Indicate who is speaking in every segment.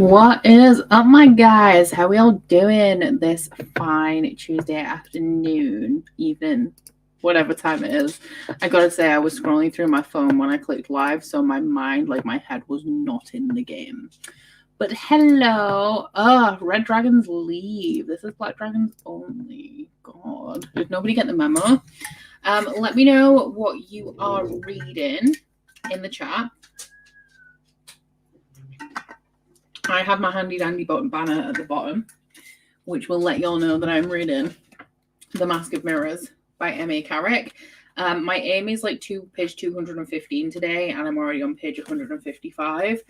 Speaker 1: What is up, my guys? How we all doing this fine Tuesday afternoon, evening, whatever time it is? I gotta say, I was scrolling through my phone when I clicked live, so my mind, my head was not in the game. But hello. Red Dragons leave. This is Black Dragons only. God. Did nobody get the memo? Let me know what you are reading in the chat. I have my handy dandy banner at the bottom, which will let y'all know that I'm reading The Mask of Mirrors by M.A. Carrick. My aim is page 215 today, and I'm already on page 155.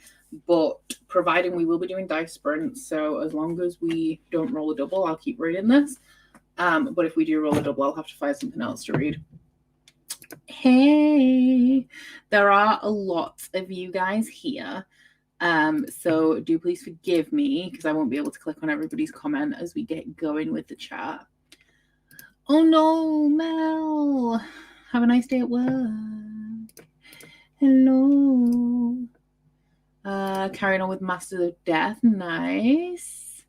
Speaker 1: But providing we will be doing dice sprints, so as long as we don't roll a double, I'll keep reading this. But if we do roll a double, I'll have to find something else to read. Hey, there are a lot of you guys here. So do please forgive me because I won't be able to click on everybody's comment as we get going with the chat. Oh no, Mel. Have a nice day at work. Hello. Carrying on with Masters of Death. Nice.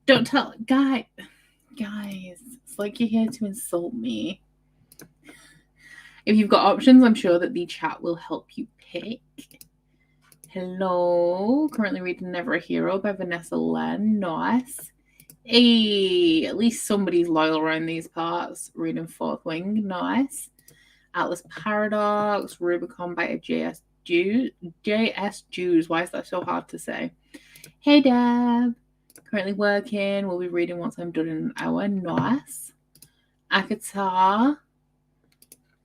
Speaker 1: Don't tell guys, it's like you're here to insult me. If you've got options, I'm sure that the chat will help you pick. Hello. Currently reading Never a Hero by Vanessa Len. Nice. Hey, at least somebody's loyal around these parts. Reading Fourth Wing. Nice. Atlas Paradox. Rubicon by J.S. Jews. Why is that so hard to say? Hey, Deb. Currently working. We'll be reading once I'm done in an hour. Nice. Akatar.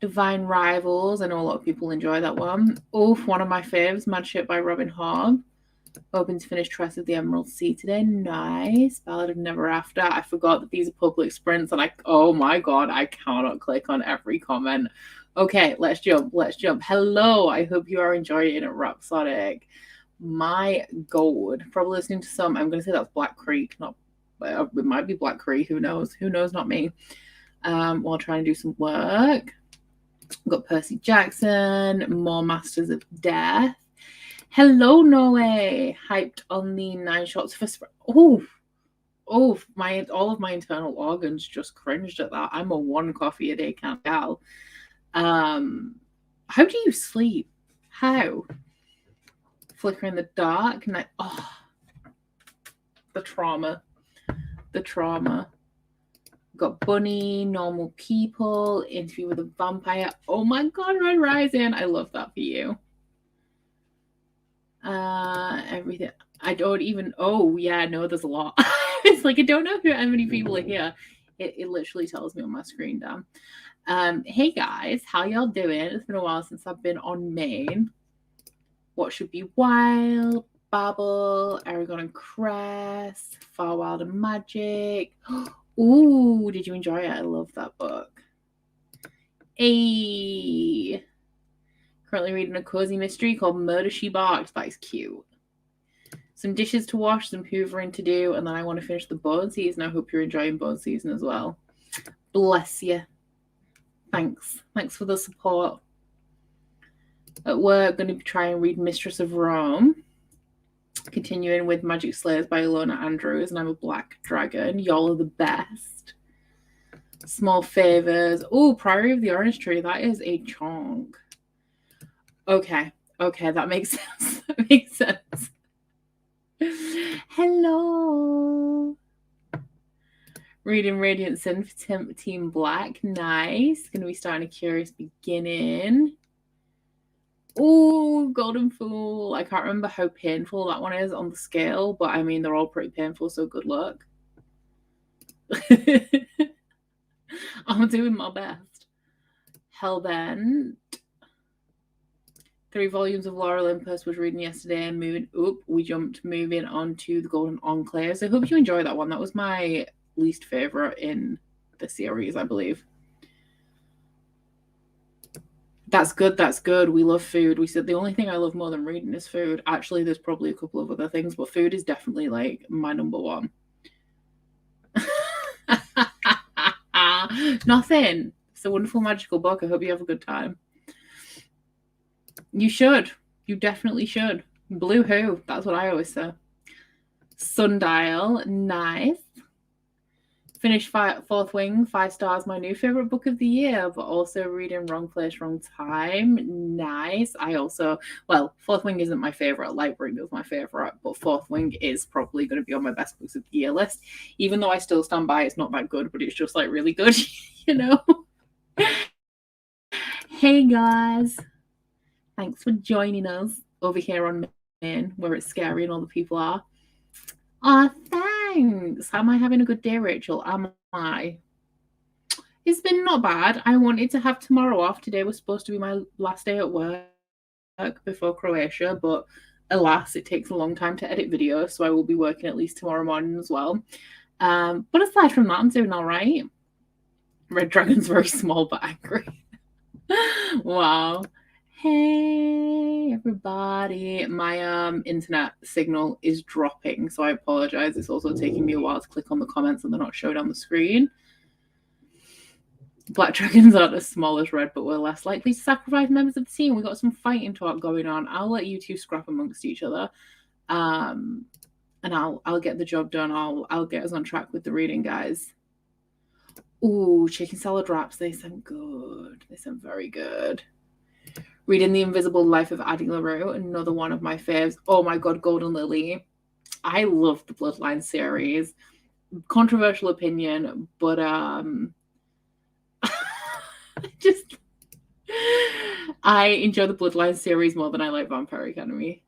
Speaker 1: Divine Rivals. I know a lot of people enjoy that one. Oof, one of my faves. Mad Ship by Robin Hogg. Hoping to finish Tress of the Emerald Sea today. Nice. Ballad of Never After. I forgot that these are public sprints and oh my god, I cannot click on every comment. Okay, let's jump. Hello, I hope you are enjoying it, Rhapsodic. My god. Probably listening to some, I'm going to say that's Black Creek. It might be Black Creek, who knows? Not me. While trying to do some work. We've got Percy Jackson, more Masters of Death. Hello, Norway. Hyped on the 9 shots for all of my internal organs just cringed at that. I'm a 1 coffee a day kind of gal. How do you sleep? How? Flicker in the dark. And the trauma. Got Bunny, Normal People, Interview with a Vampire. Oh my god, Red Rising. I love that for you. Everything. I don't even. Oh, yeah, no, there's a lot. It's I don't know how many people are here. It literally tells me on my screen down. Hey guys, how y'all doing? It's been a while since I've been on main. What Should Be Wild, Babel, Aragon and Cress, Far Wild and Magic. Ooh, did you enjoy it? I love that book. Currently reading a cozy mystery called Murder She Barked. That is cute. Some dishes to wash, some hoovering to do, and then I want to finish the bone season. I hope you're enjoying bone season as well. Bless you. Thanks for the support. At work, going to try and read Mistress of Rome. Continuing with Magic Slayers by Ilona Andrews, and I'm a Black Dragon. Y'all are the best. Small Favors. Oh, Priory of the Orange Tree. That is a chunk. Okay, that makes sense. Hello. Reading Radiant Sin for Team Black. Nice. Going to be starting a Curious Beginning. Oh, Golden Fool. I can't remember how painful that one is on the scale, but I mean, they're all pretty painful, so good luck. I'm doing my best. Hellbent. 3 volumes of Laura Olympus was reading yesterday, and moving on to the Golden Enclave. So I hope you enjoy that one. That was my least favorite in the series, I believe. That's good. We love food. We said the only thing I love more than reading is food. Actually, there's probably a couple of other things, but food is definitely my number one. Nothing. It's a wonderful, magical book. I hope you have a good time. You should. You definitely should. Blue who? That's what I always say. Sundial, nice. Finished Fourth Wing, 5 stars, my new favorite book of the year, but also reading Wrong Place, Wrong Time, nice. Fourth Wing isn't my favorite, Light Bring is my favorite, but Fourth Wing is probably going to be on my best books of the year list, even though I still stand by it's not that good, but it's just like really good, you know. Hey guys, thanks for joining us over here on Maine, where it's scary and all the people are. Thanks. Am I having a good day, Rachel? Am I? It's been not bad. I wanted to have tomorrow off. Today was supposed to be my last day at work before Croatia, but alas, it takes a long time to edit videos, so I will be working at least tomorrow morning as well. But aside from that, I'm doing all right. Red Dragon's very small but angry. Wow. Hey everybody, my internet signal is dropping, so I apologize. It's also taking me a while to click on the comments and they're not showed on the screen. Black dragons aren't as small as red, but we're less likely to sacrifice members of the team. We've got some fighting talk going on. I'll let you two scrap amongst each other, and I'll get the job done. I'll get us on track with the reading, guys. Ooh, chicken salad wraps. They sound good. They sound very good. Reading The Invisible Life of Addie LaRue, another one of my faves. Oh my god, Golden Lily. I love the Bloodline series. Controversial opinion, but I enjoy the Bloodline series more than I like Vampire Academy.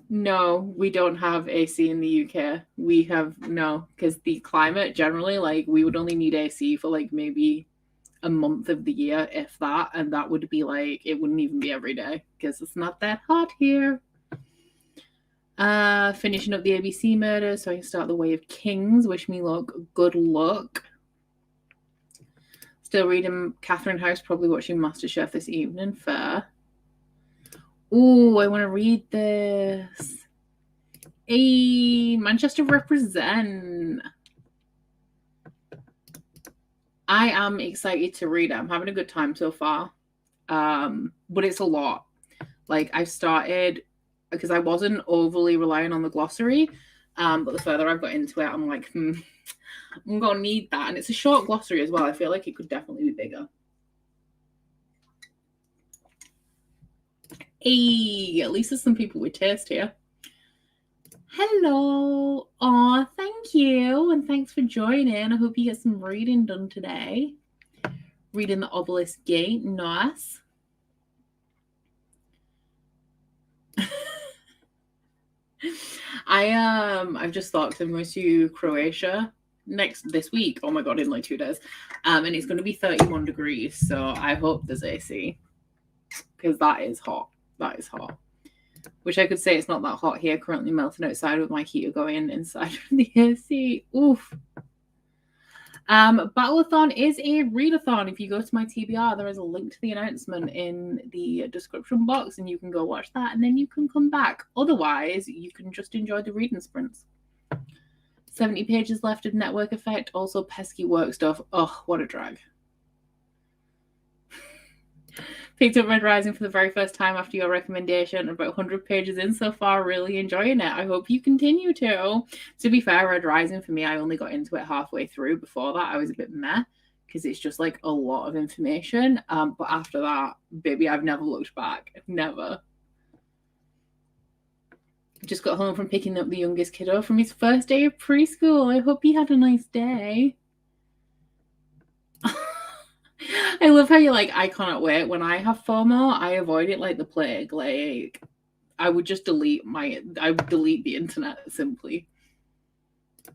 Speaker 1: No, we don't have AC in the UK. We have no, because the climate generally, like, we would only need AC for like maybe a month of the year, if that, and that would be like, it wouldn't even be every day because it's not that hot here. Finishing up the ABC murder so I can start The Way of Kings. Wish me luck. Good luck. Still reading Catherine House, probably watching MasterChef this evening. Fair. Ooh, I want to read this. Hey, Manchester represent. I am excited to read it. I'm having a good time so far. But it's a lot. Like, I've started, because I wasn't overly relying on the glossary, but the further I've got into it, I'm like, I'm going to need that. And it's a short glossary as well. I feel like it could definitely be bigger. Hey, at least there's some people with taste here. Hello. Aw, thank you. And thanks for joining. I hope you get some reading done today. Reading The Obelisk Gate. Nice. I've just thought, because I'm going to Croatia this week. Oh my god, in like 2 days. And it's going to be 31 degrees. So I hope there's AC. Because that is hot. That is hot. Which I could say it's not that hot here, currently melting outside with my heater going inside of the AC. Oof. Battleathon is a readathon. If you go to my TBR, there is a link to the announcement in the description box, and you can go watch that, and then you can come back. Otherwise, you can just enjoy the reading sprints. 70 pages left of Network Effect, also pesky work stuff. Oh, what a drag. Picked up Red Rising for the very first time after your recommendation. About 100 pages in so far, really enjoying it. I hope you continue to. To be fair, Red Rising for me, I only got into it halfway through. Before that, I was a bit meh because it's just like a lot of information. But after that, baby, I've never looked back. Never. Just got home from picking up the youngest kiddo from his first day of preschool. I hope he had a nice day. I love how you're like, I cannot wait. When I have FOMO, I avoid it like the plague. Like, I would just delete the internet simply.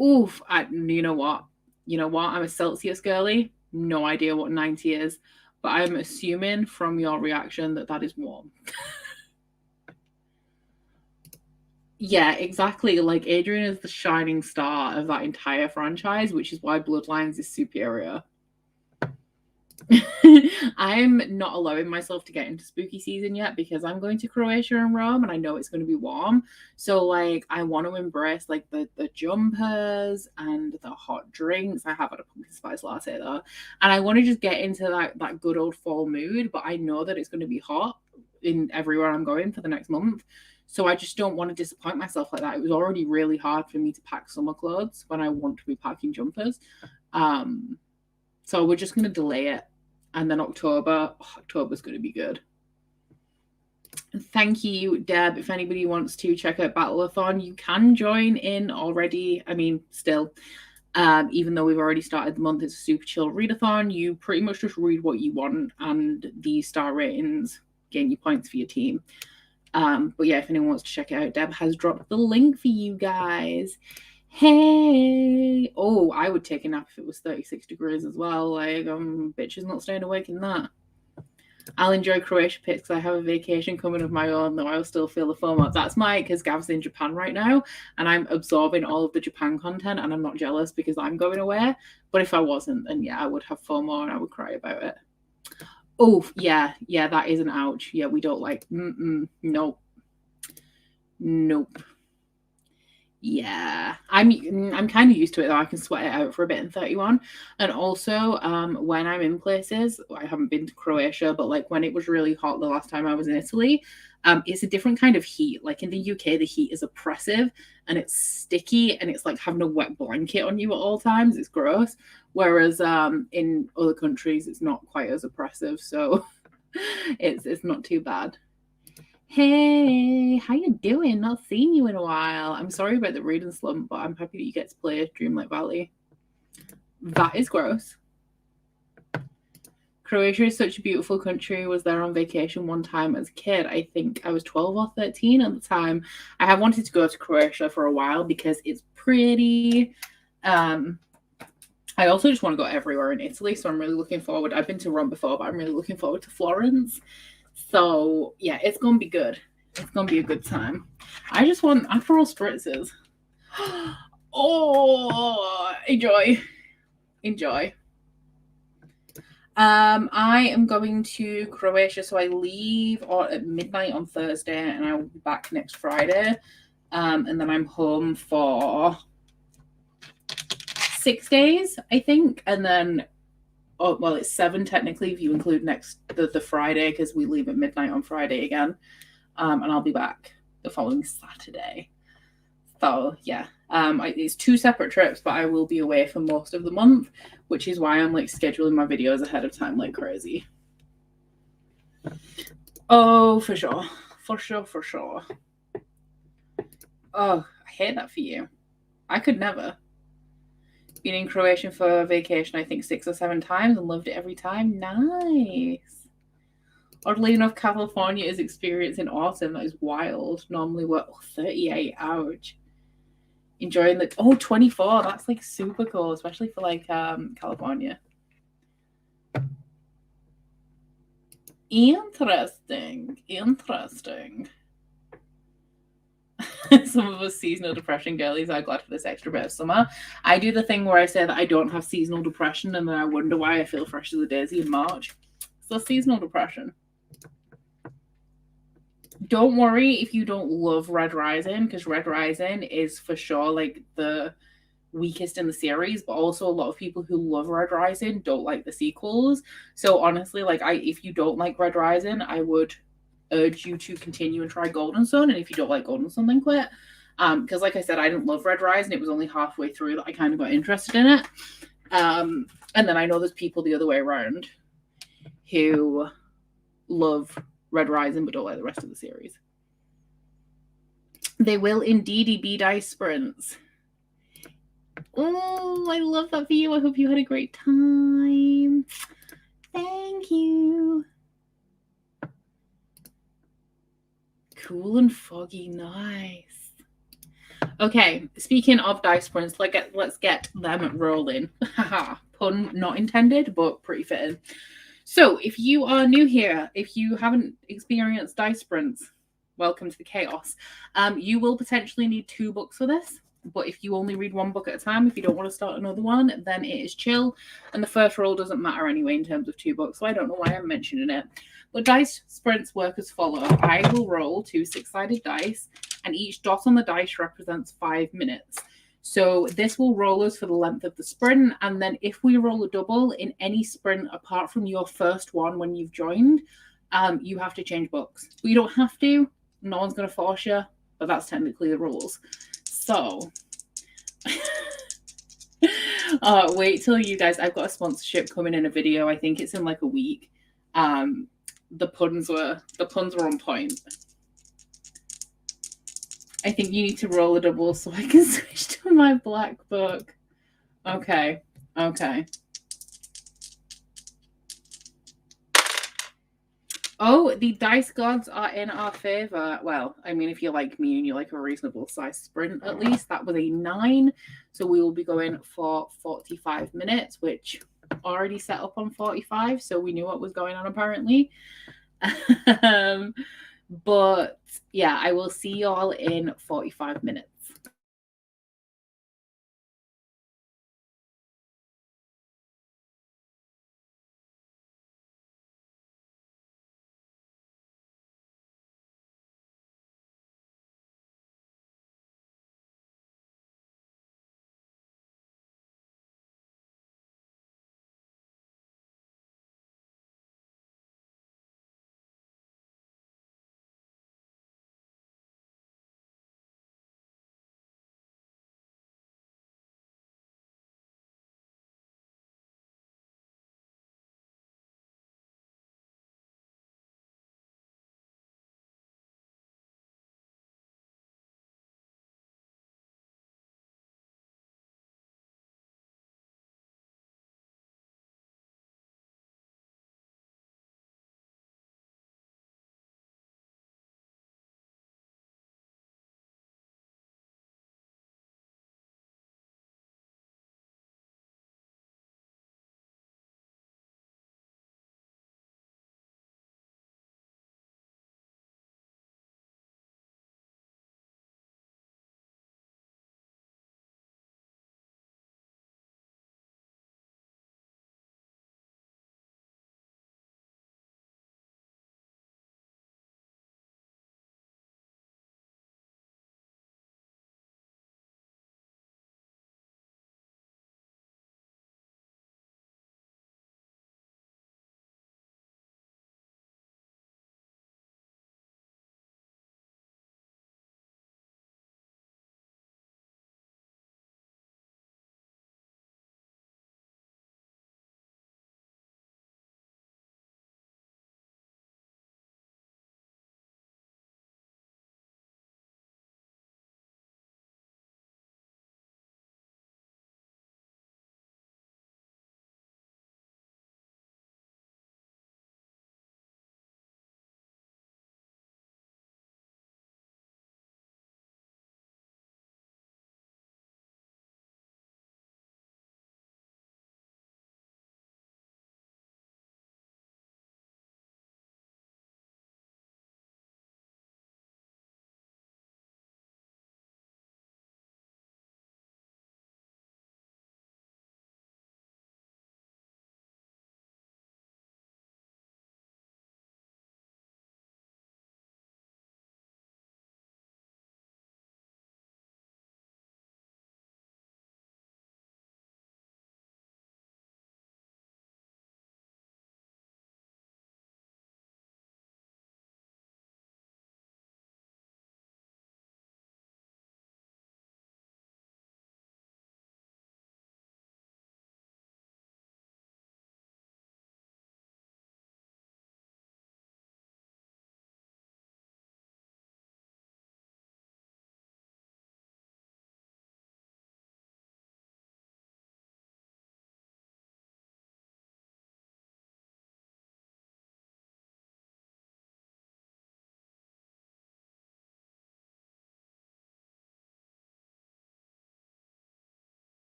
Speaker 1: Oof. You know what? I'm a Celsius girly. No idea what 90 is, but I'm assuming from your reaction that is warm. Yeah, exactly. Like, Adrian is the shining star of that entire franchise, which is why Bloodlines is superior. I'm not allowing myself to get into spooky season yet because I'm going to Croatia and Rome and I know it's going to be warm. So like I want to embrace like the jumpers and the hot drinks. I have had a pumpkin spice latte though. And I want to just get into that good old fall mood, but I know that it's going to be hot. in everywhere I'm going for the next month. So I just don't want to disappoint myself like that. It was already really hard for me to pack summer clothes when I want to be packing jumpers. So we're just going to delay it. And then October's going to be good. Thank you, Deb. If anybody wants to check out Battleathon, you can join in already. I mean, still, even though we've already started the month, it's a super chill readathon. You pretty much just read what you want, and the star ratings gain you points for your team. But yeah, if anyone wants to check it out, Deb has dropped the link for you guys. Hey! Oh, I would take a nap if it was 36 degrees as well. Like, bitch is not staying awake in that. I'll enjoy Croatia pics because I have a vacation coming of my own, though I will still feel the FOMO. That's because Gav's in Japan right now, and I'm absorbing all of the Japan content, and I'm not jealous because I'm going away. But if I wasn't, then yeah, I would have FOMO and I would cry about it. Oh, yeah, that is an ouch. Yeah, we don't like, nope. Yeah, I'm kind of used to it though. I can sweat it out for a bit in 31. And also, when I'm in places, I haven't been to Croatia, but like when it was really hot the last time I was in Italy, it's a different kind of heat. Like in the UK, the heat is oppressive and it's sticky and it's like having a wet blanket on you at all times. It's gross. Whereas in other countries, it's not quite as oppressive. So it's not too bad. Hey, how you doing? Not seen you in a while. I'm sorry about the reading slump, but I'm happy that you get to play Dreamlight Valley. That is gross. Croatia is such a beautiful country. Was there on vacation one time as a kid. I think I was 12 or 13 at the time. I have wanted to go to Croatia for a while because it's pretty. I also just want to go everywhere in Italy, so I'm really looking forward. I've been to Rome before, but I'm really looking forward to Florence. So, yeah, it's going to be good. It's going to be a good time. I just want Aperol spritzes. Oh, enjoy. I am going to Croatia, so I leave at midnight on Thursday, and I will be back next Friday. And then I'm home for 6 days, I think, and then it's 7 technically if you include the Friday because we leave at midnight on Friday again, and I'll be back the following Saturday. So yeah, it's 2 separate trips, but I will be away for most of the month, which is why I'm like scheduling my videos ahead of time like crazy. Oh, for sure. Oh, I hate that for you. I could never. Been in Croatia for vacation, I think 6 or 7 times and loved it every time. Nice. Oddly enough, California is experiencing autumn. That is wild. Normally we're 38. Ouch. Enjoying 24. That's like super cool, especially for like California. Interesting. Some of us seasonal depression girlies are glad for this extra bit of summer. I do the thing where I say that I don't have seasonal depression and then I wonder why I feel fresh as a daisy in March. So seasonal depression. Don't worry if you don't love Red Rising, because Red Rising is for sure like the weakest in the series, but also a lot of people who love Red Rising don't like the sequels. So honestly, like if you don't like Red Rising, I would urge you to continue and try Golden Sun, and if you don't like Golden Sun, then quit. Because like I said, I didn't love Red Rising. It was only halfway through that I kind of got interested in it. And then I know there's people the other way around who love Red Rising but don't like the rest of the series. They will indeed be dice sprints. Oh, I love that for you. I hope you had a great time. Thank you. Cool and foggy, nice. Okay, speaking of dice sprints, let's get them rolling. Haha, pun not intended, but pretty fitting. So, if you are new here, if you haven't experienced dice sprints, welcome to the chaos. You will potentially need 2 books for this, but if you only read 1 book at a time, if you don't want to start another one, then it is chill, and the first roll doesn't matter anyway in terms of 2 books, so I don't know why I'm mentioning it. But dice sprints work as follow. I will roll 2 6-sided dice, and each dot on the dice represents 5 minutes. So this will roll us for the length of the sprint, and then if we roll a double in any sprint apart from your first one when you've joined, you have to change books. But you don't have to. No one's going to force you, but that's technically the rules. So, wait till you guys, I've got a sponsorship coming in a video. I think it's in like a week. The puns were on point. I think you need to roll a double so I can switch to my black book. Okay. Oh, the dice gods are in our favor. Well, I mean, if you're like me and you like a reasonable size sprint, at least that was a 9. So we will be going for 45 minutes, which already set up on 45. So we knew what was going on apparently. But yeah, I will see y'all in 45 minutes.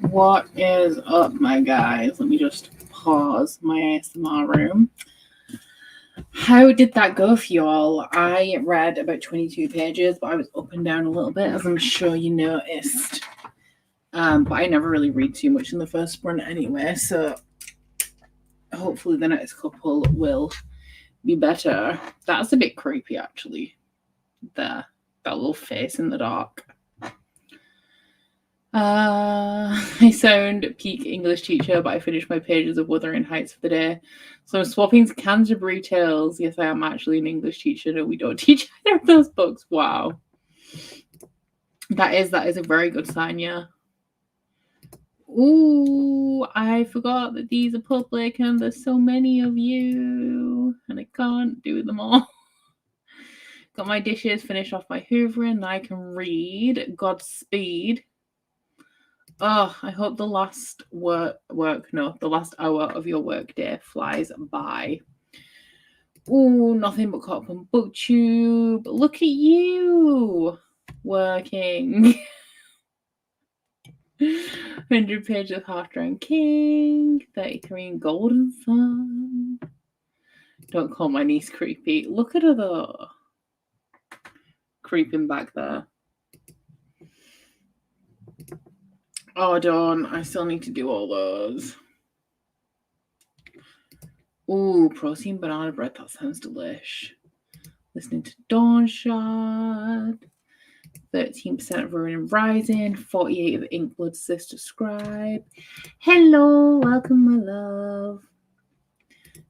Speaker 1: What is up, my guys? Let me just pause my ASMR room. How did that go for y'all? I read about 22 pages, but I was up and down a little bit, as I'm sure you noticed. But I never really read too much in the first sprint anyway, so hopefully the next couple will be better. That's a bit creepy, actually. That little face in the dark. I sound peak English teacher, but I finished my pages of Wuthering Heights for the day. So I'm swapping to Canterbury Tales. Yes, I am actually an English teacher. No, we don't teach either of those books. Wow. That is a very good sign, yeah. Ooh, I forgot that these are public and there's so many of you and I can't do them all. Got my dishes, finished off my hoovering, and I can read. Godspeed. Oh, I hope the last the last hour of your work day flies by. Ooh, nothing but caught up on BookTube. Look at you working. 100 pages of Half Drowned King, 33 in Golden Sun. Don't call my niece creepy. Look at her though. Creeping back there. Oh, Dawn, I still need to do all those. Ooh, protein banana bread. That sounds delish. Listening to Dawn Shot. 13% of Ruin and Rising. 48 of Inkblood Sister Scribd. Hello, welcome, my love.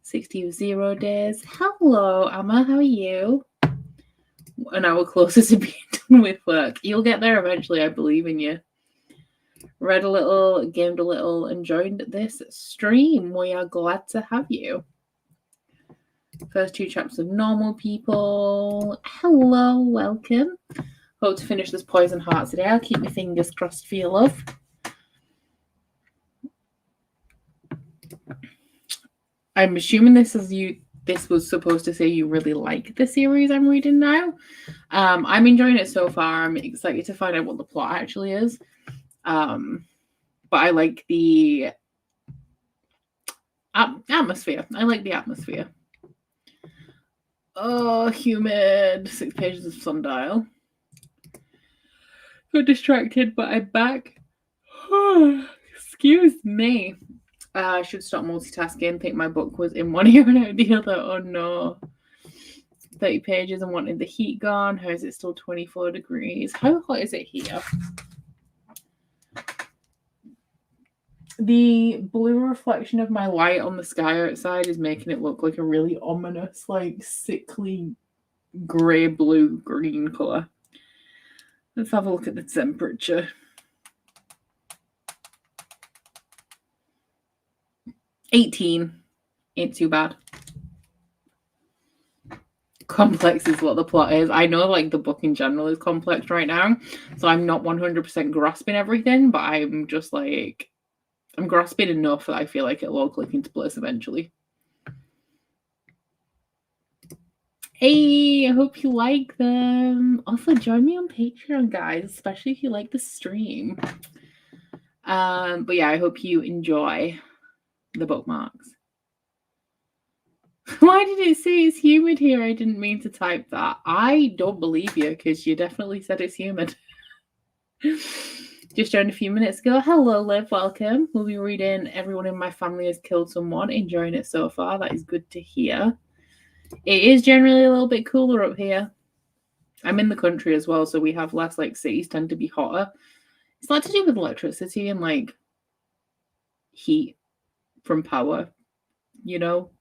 Speaker 1: 60 of 0 Days. Hello, Emma. How are you? An hour closer to being done with work. You'll get there eventually. I believe in you. Read a little, gamed a little, and joined this stream. We are glad to have you. First 2 chapters of Normal People. Hello, welcome. Hope to finish this Poison Heart today. I'll keep my fingers crossed for your love. I'm assuming this was supposed to say you really like the series I'm reading now. I'm enjoying it so far. I'm excited to find out what the plot actually is. But I like the atmosphere. I like the atmosphere. Oh, humid. 6 pages of Sundial. Got distracted, but I'm back. Excuse me. I should stop multitasking. Think my book was in one ear and out the other. Oh no. 30 pages and wanted the heat gone. How is it still 24 degrees? How hot is it here? The blue reflection of my light on the sky outside is making it look like a really ominous, like sickly grey, blue, green colour. Let's have a look at the temperature. 18. Ain't too bad. Complex is what the plot is. I know like the book in general is complex right now, so I'm not 100% grasping everything, but I'm just like, I'm grasping enough that I feel like it'll all click into place eventually. Hey, I hope you like them. Also, join me on Patreon, guys, especially if you like the stream. But yeah, I hope you enjoy the bookmarks. Why did it say it's humid here? I didn't mean to type that. I don't believe you because you definitely said it's humid. Just joined a few minutes ago. Hello, Liv. Welcome. We'll be reading Everyone in My Family Has Killed Someone. Enjoying it so far. That is good to hear. It is generally a little bit cooler up here. I'm in the country as well, so we have less, like, cities tend to be hotter. It's not to do with electricity and, like, heat from power, you know?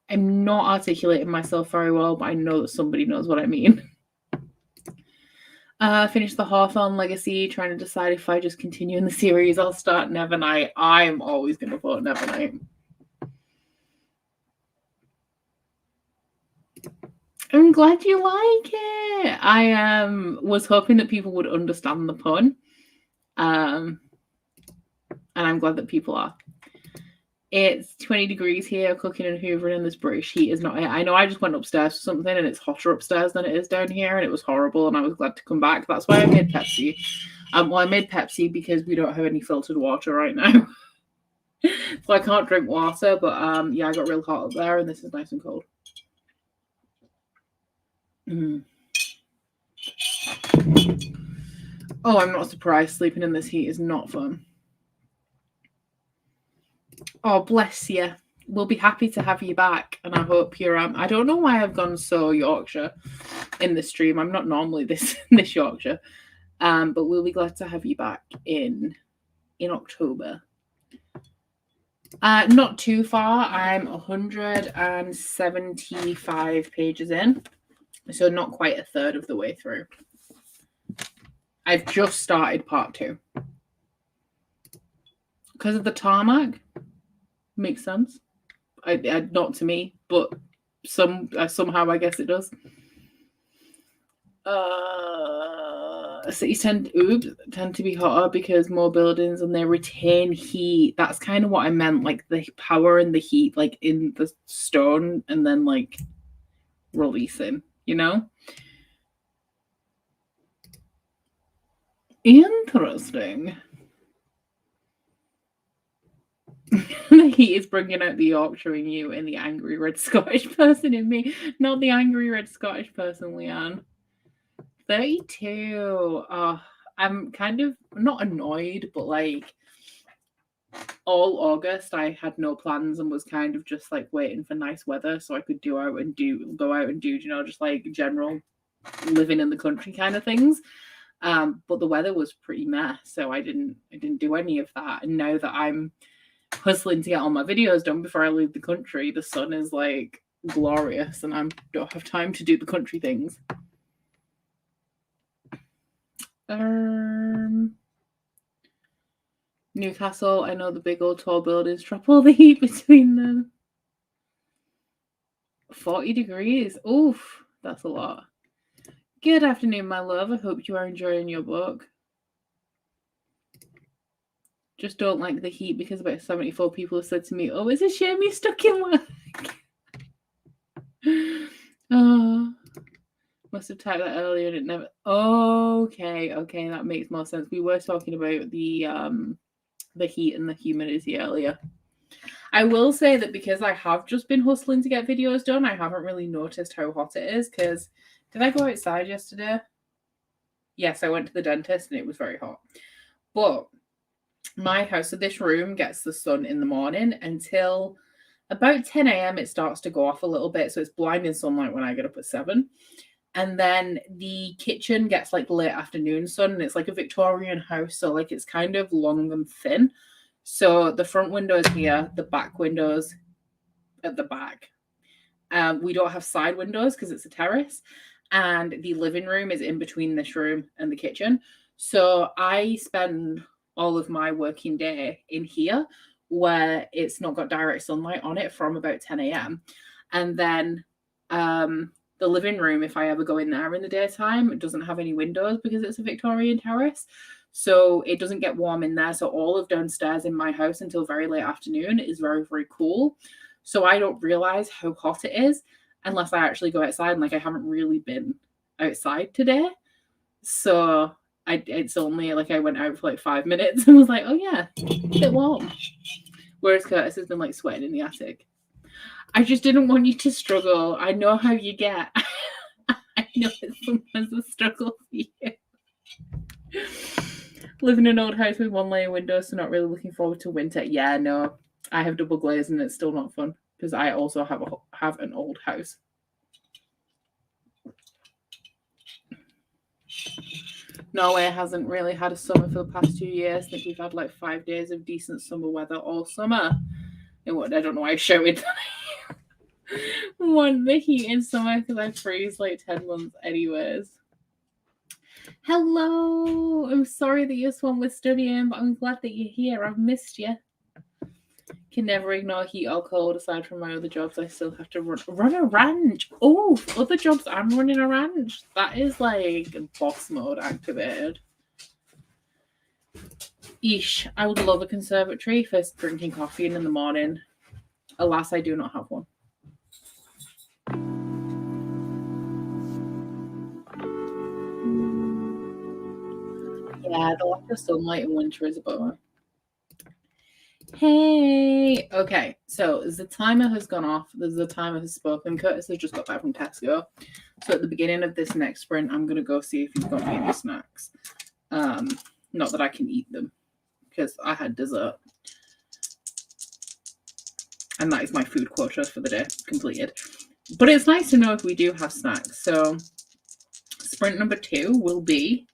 Speaker 1: I'm not articulating myself very well, but I know that somebody knows what I mean. Finished the Hawthorne Legacy, trying to decide if I just continue in the series. I'll start Nevernight. I'm always going to vote Nevernight. I'm glad you like it. I was hoping that people would understand the pun. And I'm glad that people are. It's 20 degrees here, cooking and hoovering, and this British heat is not here. I know I just went upstairs for something, and it's hotter upstairs than it is down here, and it was horrible, and I was glad to come back. That's why I made Pepsi. Well, I made Pepsi because we don't have any filtered water right now. So I can't drink water, but yeah, I got real hot up there and this is nice and cold. Oh, I'm not surprised. Sleeping in this heat is not fun. Oh, bless you. We'll be happy to have you back, and I hope you're. I don't know why I've gone so Yorkshire in the stream. I'm not normally this Yorkshire, but we'll be glad to have you back in October. Not too far. I'm 175 pages in, so not quite a third of the way through. I've just started part 2 because of the tarmac. Makes sense. I not to me, but somehow I guess it does. Cities tend to be hotter because more buildings and they retain heat. That's kind of what I meant, like the power and the heat, like in the stone, and then like releasing. You know. Interesting. The heat is bringing out the Yorkshire in you and the angry red Scottish person in me. Not the angry red Scottish person, Leanne. 32. I'm kind of not annoyed, but like all August I had no plans and was kind of just like waiting for nice weather so I could go out and do, you know, just like general living in the country kind of things. But the weather was pretty meh, so I didn't do any of that. And now that I'm hustling to get all my videos done before I leave the country, the sun is like glorious and I don't have time to do the country things. Newcastle, I know the big old tall buildings trap all the heat between them. 40 degrees. Oof, that's a lot. Good afternoon, my love. I hope you are enjoying your book. Just don't like the heat because about 74 people have said to me, oh, it's a shame you're stuck in work. Oh, must have typed that earlier and it never. Okay, that makes more sense. We were talking about the heat and the humidity earlier. I will say that because I have just been hustling to get videos done, I haven't really noticed how hot it is. Because did I go outside yesterday? Yes, I went to the dentist and it was very hot. But my house, so this room gets the sun in the morning until about 10 a.m. It starts to go off a little bit. So it's blinding sunlight when I get up at 7. And then the kitchen gets like late afternoon sun, and it's like a Victorian house. So like it's kind of long and thin. So the front window is here, the back windows at the back. We don't have side windows because it's a terrace. And the living room is in between this room and the kitchen. So I spend all of my working day in here where it's not got direct sunlight on it from about 10 a.m. And then the living room, if I ever go in there in the daytime, it doesn't have any windows because it's a Victorian terrace. So it doesn't get warm in there. So all of downstairs in my house until very late afternoon is very, very cool. So I don't realize how hot it is unless I actually go outside. And like I haven't really been outside today. So it's only like I went out for like 5 minutes and was like, oh yeah, a bit warm. Whereas Curtis has been like sweating in the attic. I just didn't want you to struggle. I know how you get. I know it's sometimes a struggle for you. Live in an old house with one layer windows, so not really looking forward to winter. Yeah, no. I have double glaze and it's still not fun because I also have an old house. Norway hasn't really had a summer for the past 2 years. I think we've had like 5 days of decent summer weather all summer. And what, I don't know why I shouted. Want the heat in summer because I freeze like 10 months anyways. Hello! I'm sorry that your swan was studying, but I'm glad that you're here. I've missed you. Can never ignore heat or cold. Aside from my other jobs, I still have to run a ranch. Oh, other jobs, I'm running a ranch. That is like boss mode activated. Eesh, I would love a conservatory for drinking coffee in the morning. Alas, I do not have one. Yeah, Yeah, the lack of sunlight in winter is a bummer. Hey, okay, so the timer has gone off. The timer has spoken. Curtis has just got back from Tesco. So at the beginning of this next sprint, I'm gonna go see if he's got any snacks. Not that I can eat them because I had dessert. And that is my food quota for the day completed. But it's nice to know if we do have snacks. So sprint number 2 will be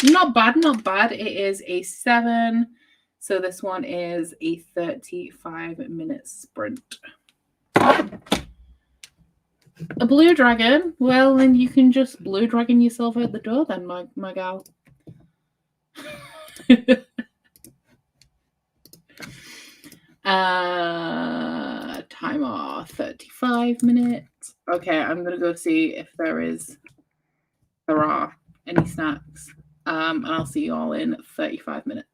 Speaker 1: not bad, not bad. It is a 7. So this one is a 35-minute sprint. A blue dragon? Well, then you can just blue dragon yourself out the door then, my gal. Timer 35 minutes. Okay, I'm gonna go see if there are any snacks. And I'll see you all in 35 minutes.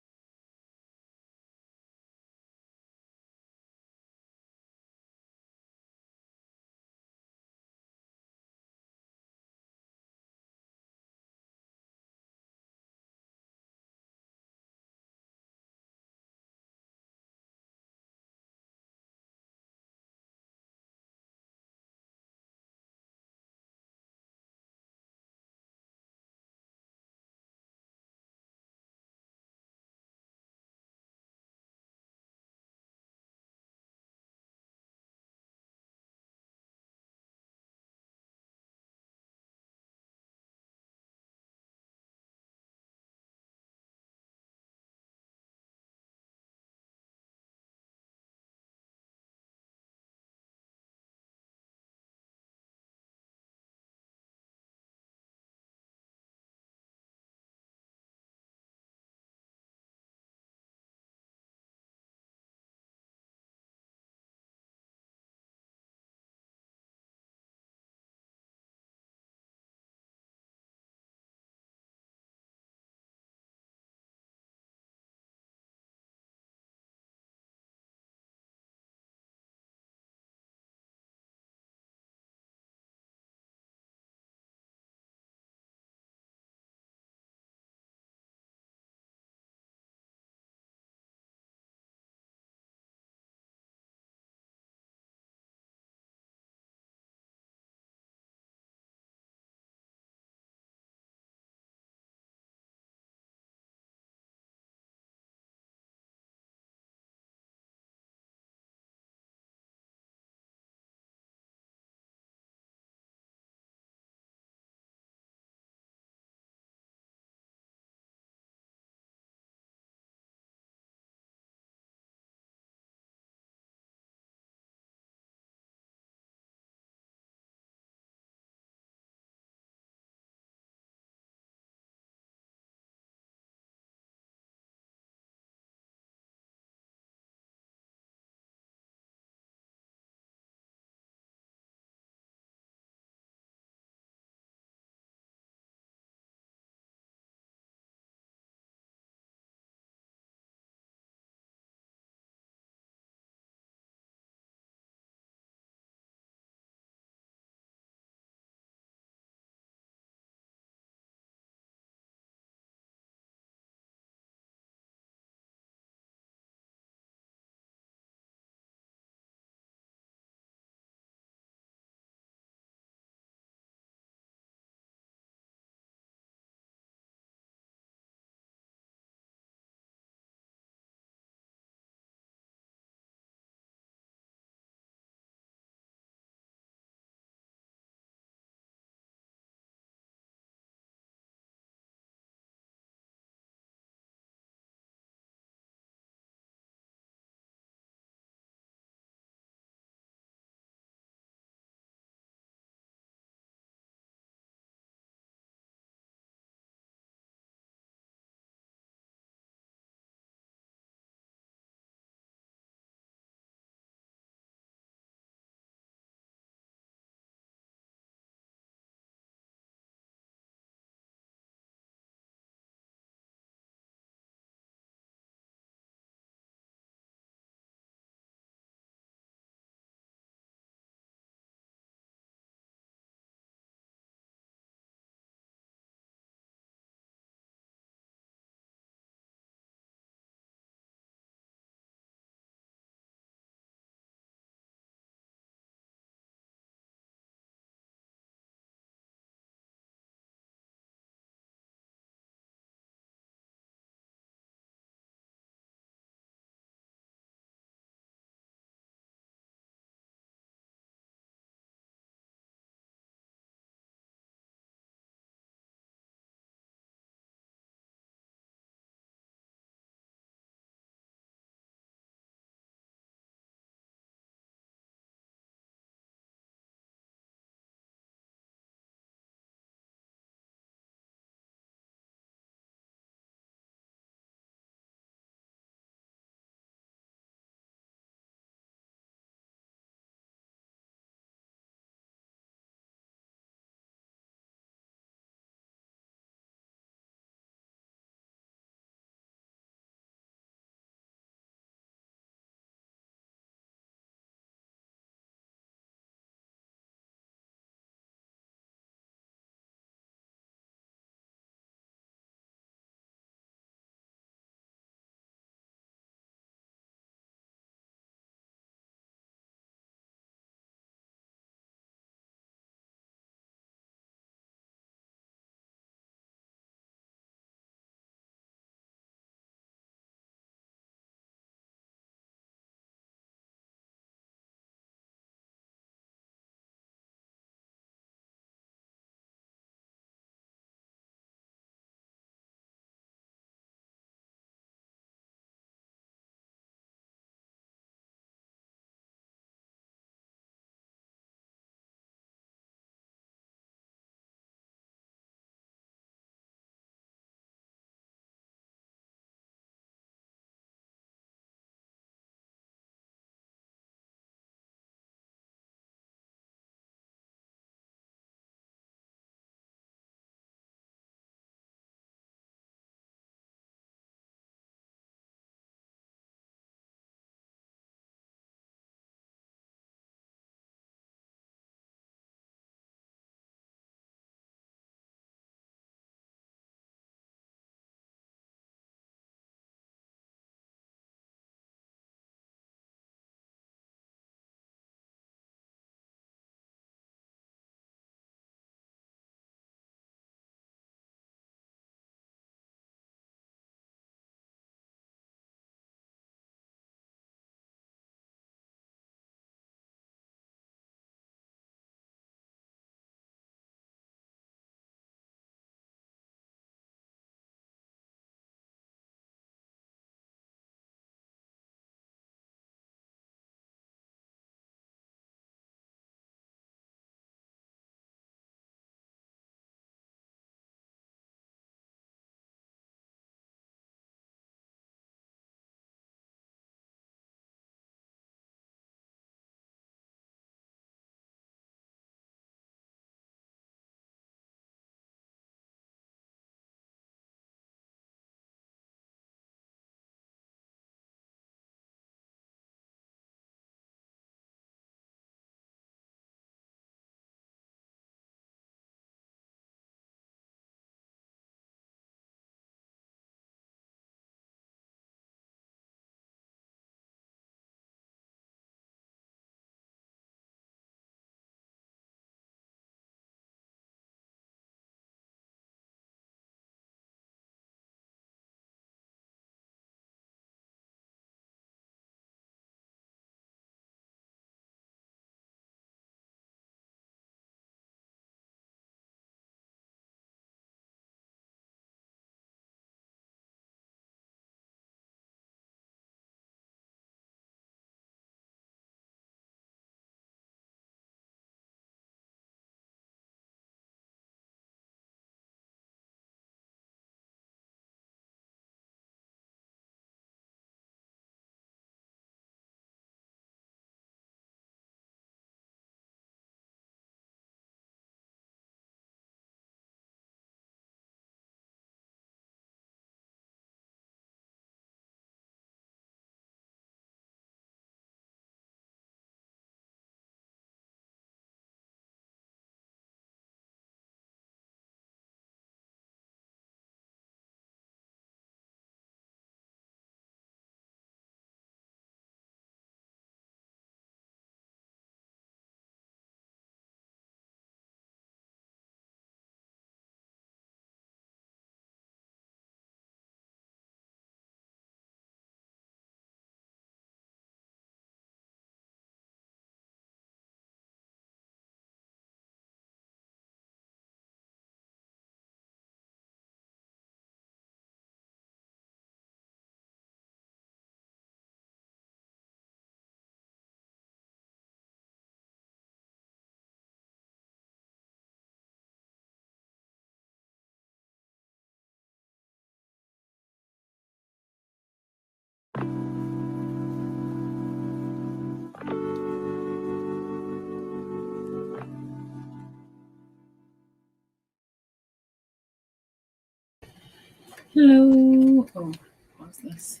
Speaker 1: Hello. Oh, what's this?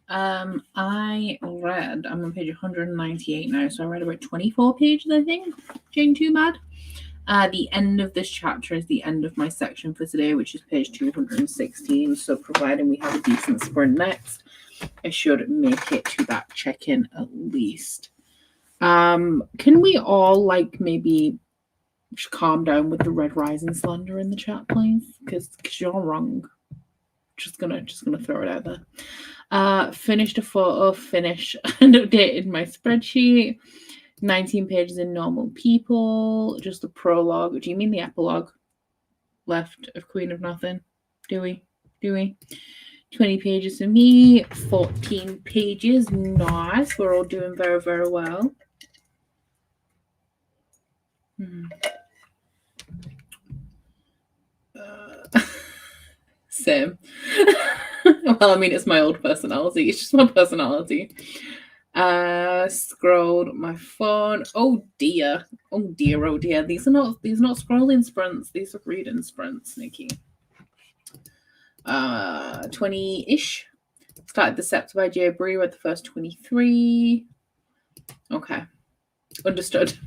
Speaker 1: I read, I'm on page 198 now, so I read about 24 pages, I think. Jane too bad. The end of this chapter is the end of my section for today, which is page 216. So providing we have a decent sprint next, I should make it to that check-in at least. Can we all maybe just calm down with the Red Rising slander in the chat, please? Because you're wrong. Just gonna throw it out there. Finished a photo finish and updated my spreadsheet. 19 pages in normal people. Just the prologue. Do you mean the epilogue? Left of Queen of Nothing. Do we? 20 pages for me. 14 pages. Nice. We're all doing very, very well. Same. Well, I mean, it's my old personality. It's just my personality. Scrolled my phone. Oh dear. These are not scrolling sprints. These are reading sprints, Nikki. 20-ish. Started the Scepter by J. Bree with the first 23. Okay. Understood.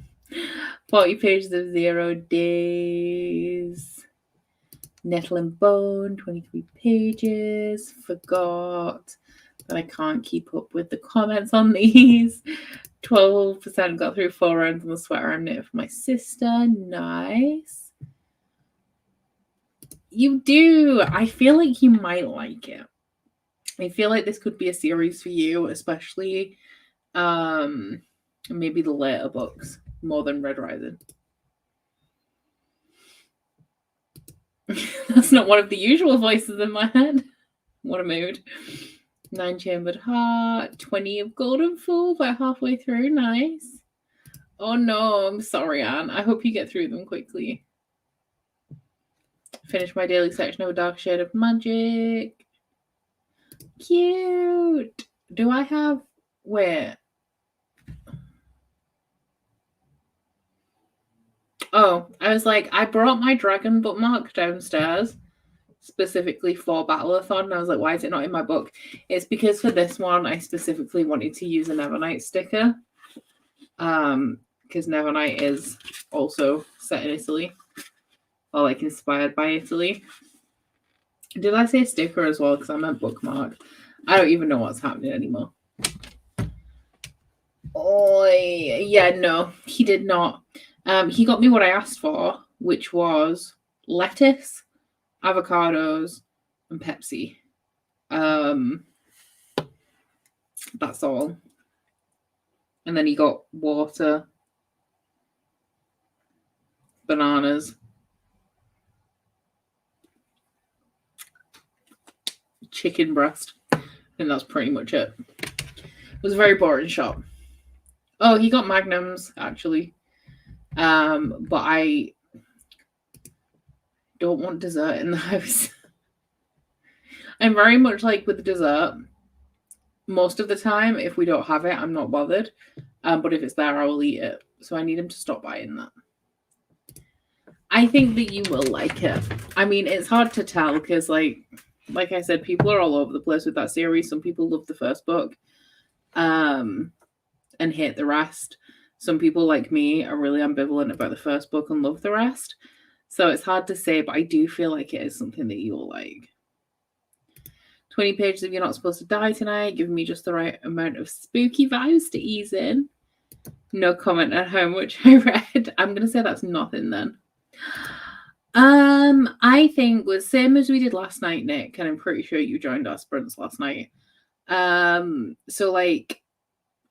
Speaker 1: 40 pages of 0 days. Nettle and Bone, 23 pages. Forgot that I can't keep up with the comments on these. 12% got through 4 rounds on the sweater I'm knitting for my sister. Nice. You do. I feel like you might like it. I feel like this could be a series for you, especially maybe the later books more than Red Rising. That's not one of the usual voices in my head. What a mood. 9 Chambered Heart, 20 of Golden Fool, about halfway through. Nice. Oh no, I'm sorry, Anne. I hope you get through them quickly. Finish my daily section of A Dark Shade of Magic. Cute. Do I have... Where? Oh, I was like, I brought my dragon bookmark downstairs specifically for Battleathon, and I was like, why is it not in my book? It's because for this one, I specifically wanted to use a Nevernight sticker. Because Nevernight is also set in Italy, or inspired by Italy. Did I say sticker as well? Because I meant bookmark. I don't even know what's happening anymore. Oh, yeah, no, he did not. He got me what I asked for, which was lettuce, avocados, and Pepsi. That's all. And then he got water, bananas, chicken breast, and that's pretty much it. It was a very boring shop. Oh, he got magnums, actually. But I don't want dessert in the house. I'm very much like with dessert. Most of the time, if we don't have it, I'm not bothered. But if it's there, I will eat it. So I need him to stop buying that. I think that you will like it. I mean, it's hard to tell because, like I said, people are all over the place with that series. Some people love the first book and hate the rest. Some people, like me, are really ambivalent about the first book and love the rest. So it's hard to say, but I do feel like it is something that you'll like. 20 pages of You're Not Supposed to Die Tonight, giving me just the right amount of spooky vibes to ease in. No comment on how much I read. I'm going to say that's nothing then. I think was same as we did last night, Nick, and I'm pretty sure you joined our sprints last night. So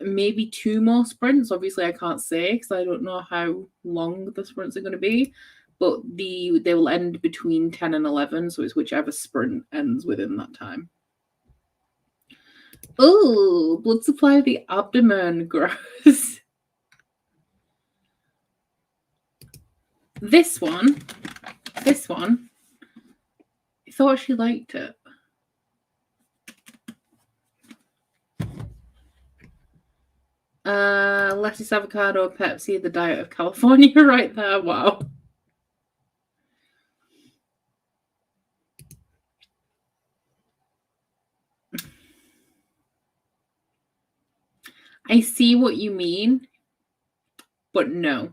Speaker 1: maybe 2 more sprints. Obviously, I can't say because I don't know how long the sprints are going to be, but they will end between 10 and 11, so it's whichever sprint ends within that time. Oh, blood supply of the abdomen, gross. This one, I thought she liked it. Lettuce, avocado, Pepsi, the diet of California right there. Wow. I see what you mean, but no.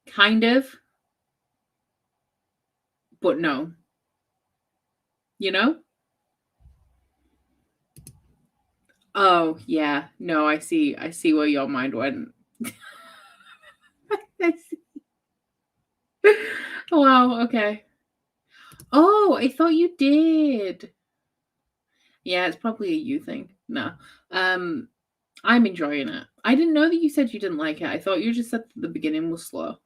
Speaker 1: Kind of, but no. You know? Oh, yeah. No, I see where your mind went. I see. Wow, okay. Oh, I thought you did. Yeah, it's probably a you thing. No. I'm enjoying it. I didn't know that you said you didn't like it. I thought you just said that the beginning was slow.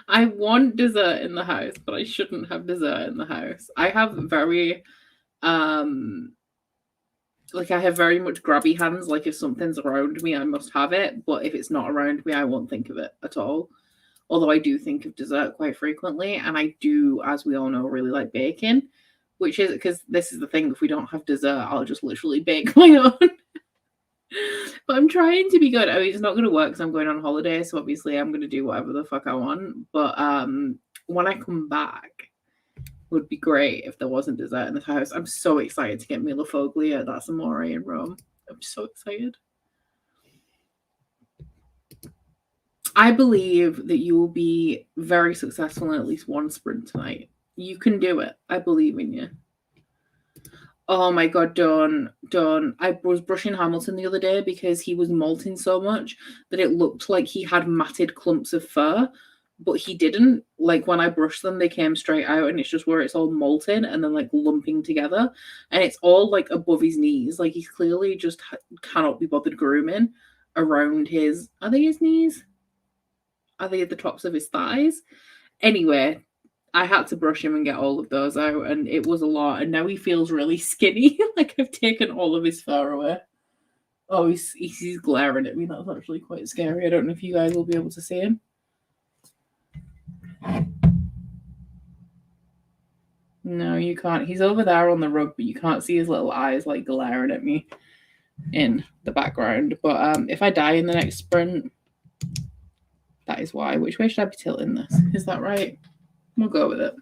Speaker 1: I want dessert in the house, but I shouldn't have dessert in the house. I have very like I have very much grabby hands. Like if something's around me, I must have it. But if it's not around me, I won't think of it at all. Although I do think of dessert quite frequently, and I do, as we all know, really like baking. Which is because this is the thing: if we don't have dessert, I'll just literally bake my own. But I'm trying to be good. I mean, it's not going to work because I'm going on holiday, so obviously I'm going to do whatever the fuck I want. But when I come back, would be great if there wasn't dessert in the house. I'm so excited to get Mila Foglia. That's Amore in Rome. I'm so excited. I believe that you will be very successful in at least one sprint tonight. You can do it. I believe in you. Oh my god, don't. I was brushing Hamilton the other day because he was molting so much that it looked like he had matted clumps of fur, but he didn't. Like when I brushed them, they came straight out, and it's just where it's all molting and then like lumping together, and it's all like above his knees. Like he's clearly just cannot be bothered grooming around his. Are they his knees? Are they at the tops of his thighs? Anyway, I had to brush him and get all of those out, and it was a lot. And now he feels really skinny, like I've taken all of his fur away. Oh, he's glaring at me. That's actually quite scary. I don't know if you guys will be able to see him. No, you can't. He's over there on the rug, but you can't see his little eyes like glaring at me in the background. But if I die in the next sprint, that is why. Which way should I be tilting this? Is that right? We'll go with it.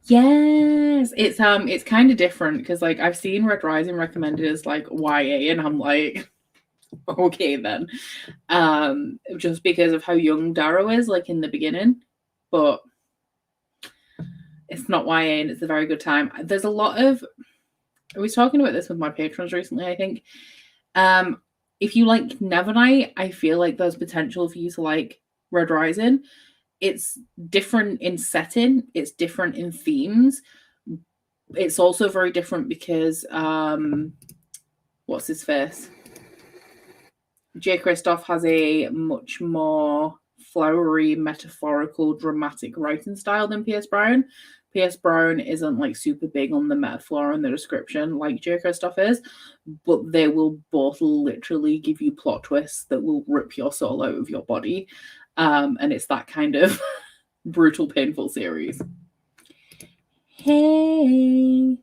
Speaker 1: Yes, it's kind of different because like I've seen Red Rising recommended as like YA, and I'm like, okay then, just because of how young Darrow is like in the beginning, but it's not YA and it's a very good time. There's a lot of. I was talking about this with my patrons recently. I think, if you like Nevernight, I feel like there's potential for you to like Red Rising. It's different in setting, it's different in themes. It's also very different because what's his face? J. Kristoff has a much more flowery, metaphorical, dramatic writing style than Pierce Brown. Pierce Brown isn't like super big on the metaphor and the description like J. Kristoff is, but they will both literally give you plot twists that will rip your soul out of your body. And it's that kind of brutal, painful series. Hey.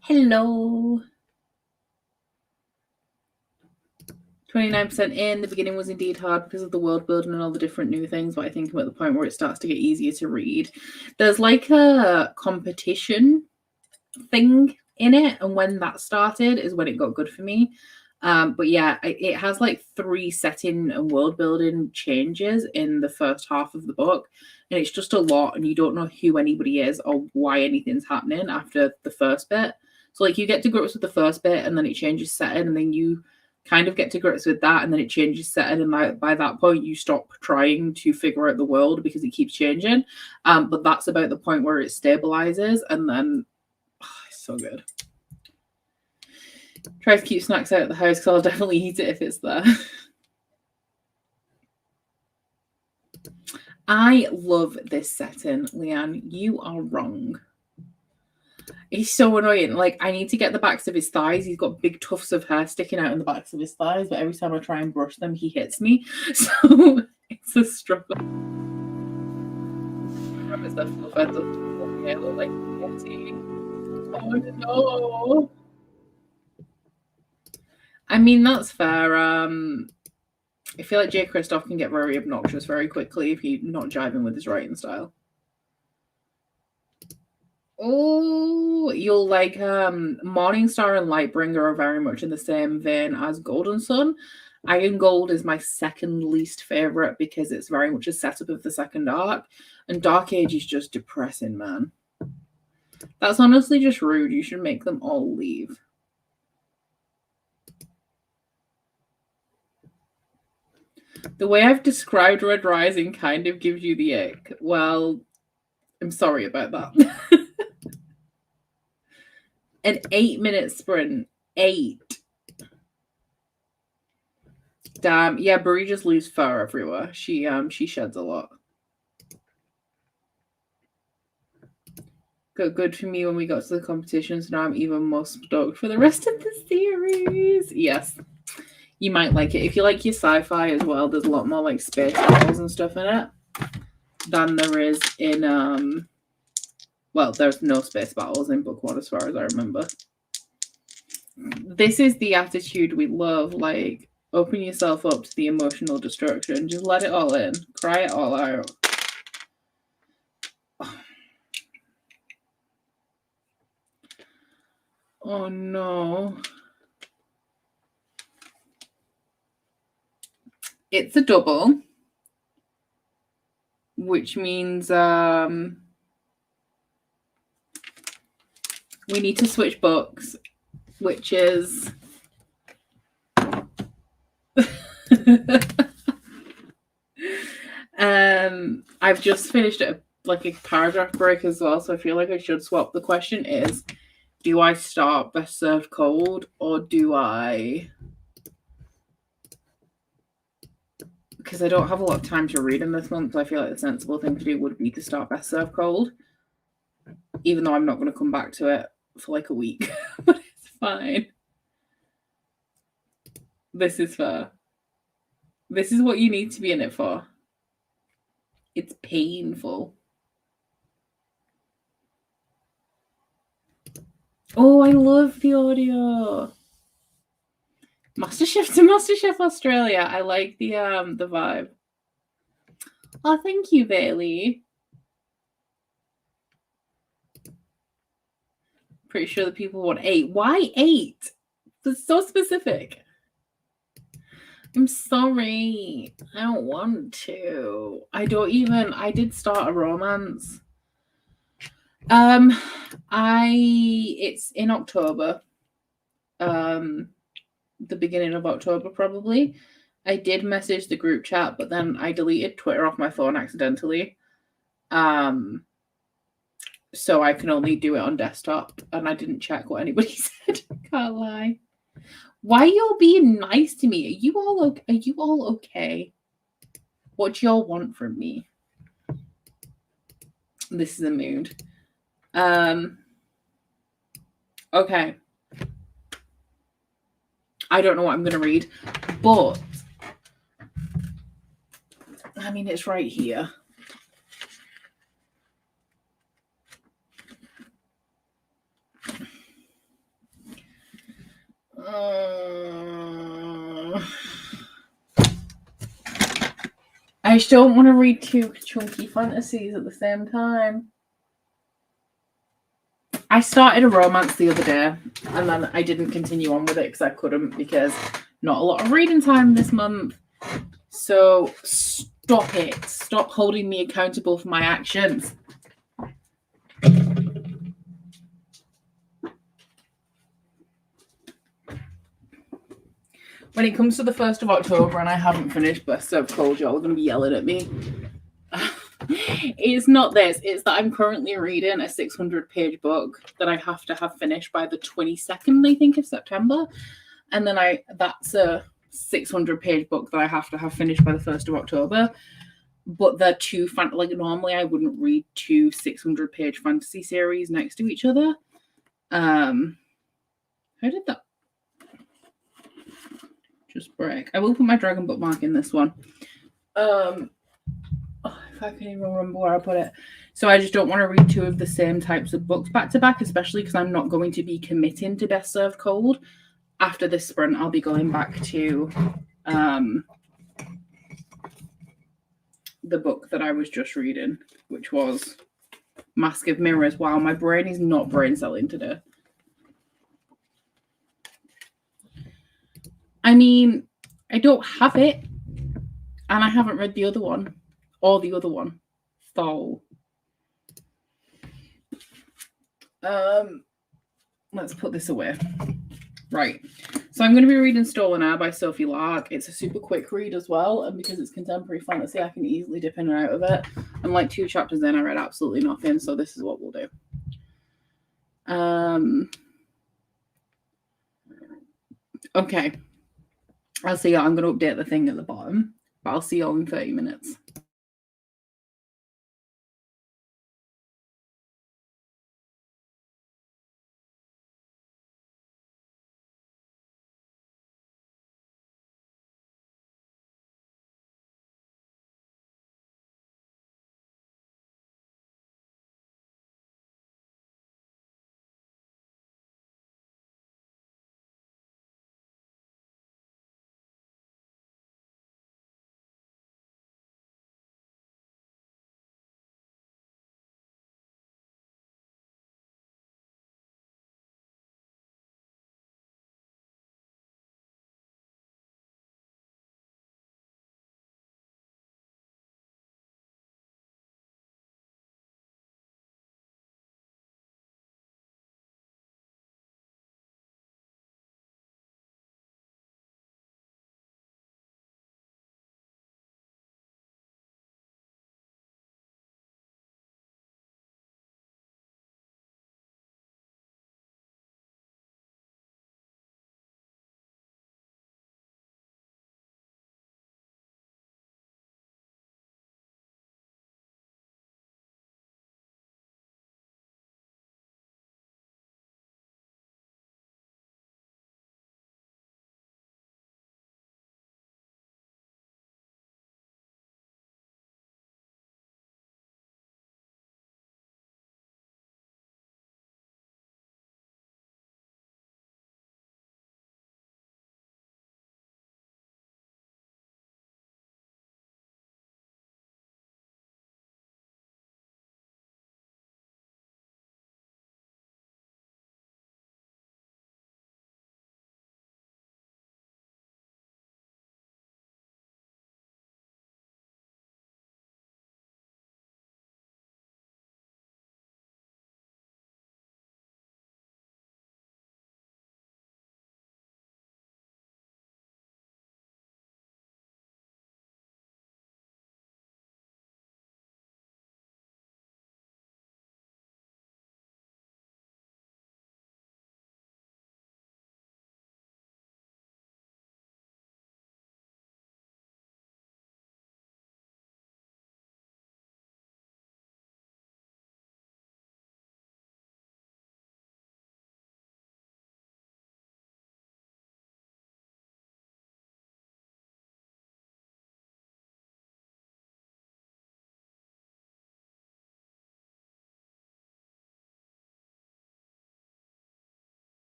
Speaker 1: Hello. 29% in. The beginning was indeed hard because of the world building and all the different new things, but I think I'm at the point where it starts to get easier to read. There's like a competition thing in it, and when that started is when it got good for me. But yeah, it has like 3 setting and world building changes in the first half of the book, and it's just a lot, and you don't know who anybody is or why anything's happening after the first bit. So like you get to grips with the first bit, and then it changes setting, and then you kind of get to grips with that, and then it changes setting, and by that point you stop trying to figure out the world because it keeps changing. But that's about the point where it stabilizes, and then it's so good. Try to keep snacks out of the house because I'll definitely eat it if it's there. I love this setting, Leanne. You are wrong. He's so annoying. Like, I need to get the backs of his thighs. He's got big tufts of hair sticking out in the backs of his thighs, but every time I try and brush them, he hits me. So it's a struggle. Oh no. I mean, that's fair. I feel like J. Kristoff can get very obnoxious very quickly if you're not jiving with his writing style. Oh, you'll like Morningstar and Lightbringer are very much in the same vein as Golden Sun. Iron Gold is my second least favorite because it's very much a setup of the second arc, and Dark Age is just depressing, man. That's honestly just rude. You should make them all leave. The way I've described Red Rising kind of gives you the ick. Well, I'm sorry about that. An 8-minute sprint. 8. Damn. Yeah, Brie just leaves fur everywhere. She sheds a lot. Good for me when we got to the competitions. Now I'm even more stoked for the rest of the series. Yes. You might like it. If you like your sci-fi as well, there's a lot more like space battles and stuff in it than there is in well, there's no space battles in book 1 as far as I remember. This is the attitude we love, like open yourself up to the emotional destruction. Just let it all in. Cry it all out. Oh no. It's a double, which means we need to switch books, which is I've just finished a paragraph break as well, so I feel like I should swap. The question is, do I start Best Served Cold or do I... Because I don't have a lot of time to read in this month, so I feel like the sensible thing to do would be to start Best Served Cold, even though I'm not going to come back to it for like a week. But it's fine. This is fair. This is what you need to be in it for. It's painful. Oh, I love the audio. MasterChef to MasterChef Australia. I like the vibe. Oh, thank you, Bailey. Pretty sure the people want 8. Why 8? That's so specific. I'm sorry. I don't want to. I did start a romance. It's in October. The beginning of October, probably. I did message the group chat, but then I deleted Twitter off my phone accidentally. So I can only do it on desktop, and I didn't check what anybody said. Can't lie. Why are y'all being nice to me? Are you all okay? What do y'all want from me? This is a mood. Okay. I don't know what I'm going to read, but I mean, it's right here. I just don't want to read 2 chunky fantasies at the same time. I started a romance the other day, and then I didn't continue on with it because I couldn't, because not a lot of reading time this month. So stop it. Stop holding me accountable for my actions. When it comes to the 1st of October and I haven't finished Best Served Cold, y'all are going to be yelling at me. It's not this. It's that I'm currently reading a 600-page book that I have to have finished by the 22nd, I think, of September. And then that's a 600-page book that I have to have finished by the 1st of October. But they're two, normally I wouldn't read 2 600-page fantasy series next to each other. How did that just break? I will put my dragon bookmark in this one. If I can even remember where I put it. So I just don't want to read 2 of the same types of books back to back, especially because I'm not going to be committing to Best Served Cold. After this sprint, I'll be going back to the book that I was just reading, which was Mask of Mirrors. Wow, my brain is not brain celling today. I mean, I don't have it, and I haven't read the other one, or the other one. So, let's put this away. Right. So I'm going to be reading Stolen Air by Sophie Lark. It's a super quick read as well, and because it's contemporary fantasy, I can easily dip in and out of it. And like 2 chapters in, I read absolutely nothing, so this is what we'll do. Okay. I'll see y'all. I'm going to update the thing at the bottom, but I'll see y'all in 30 minutes.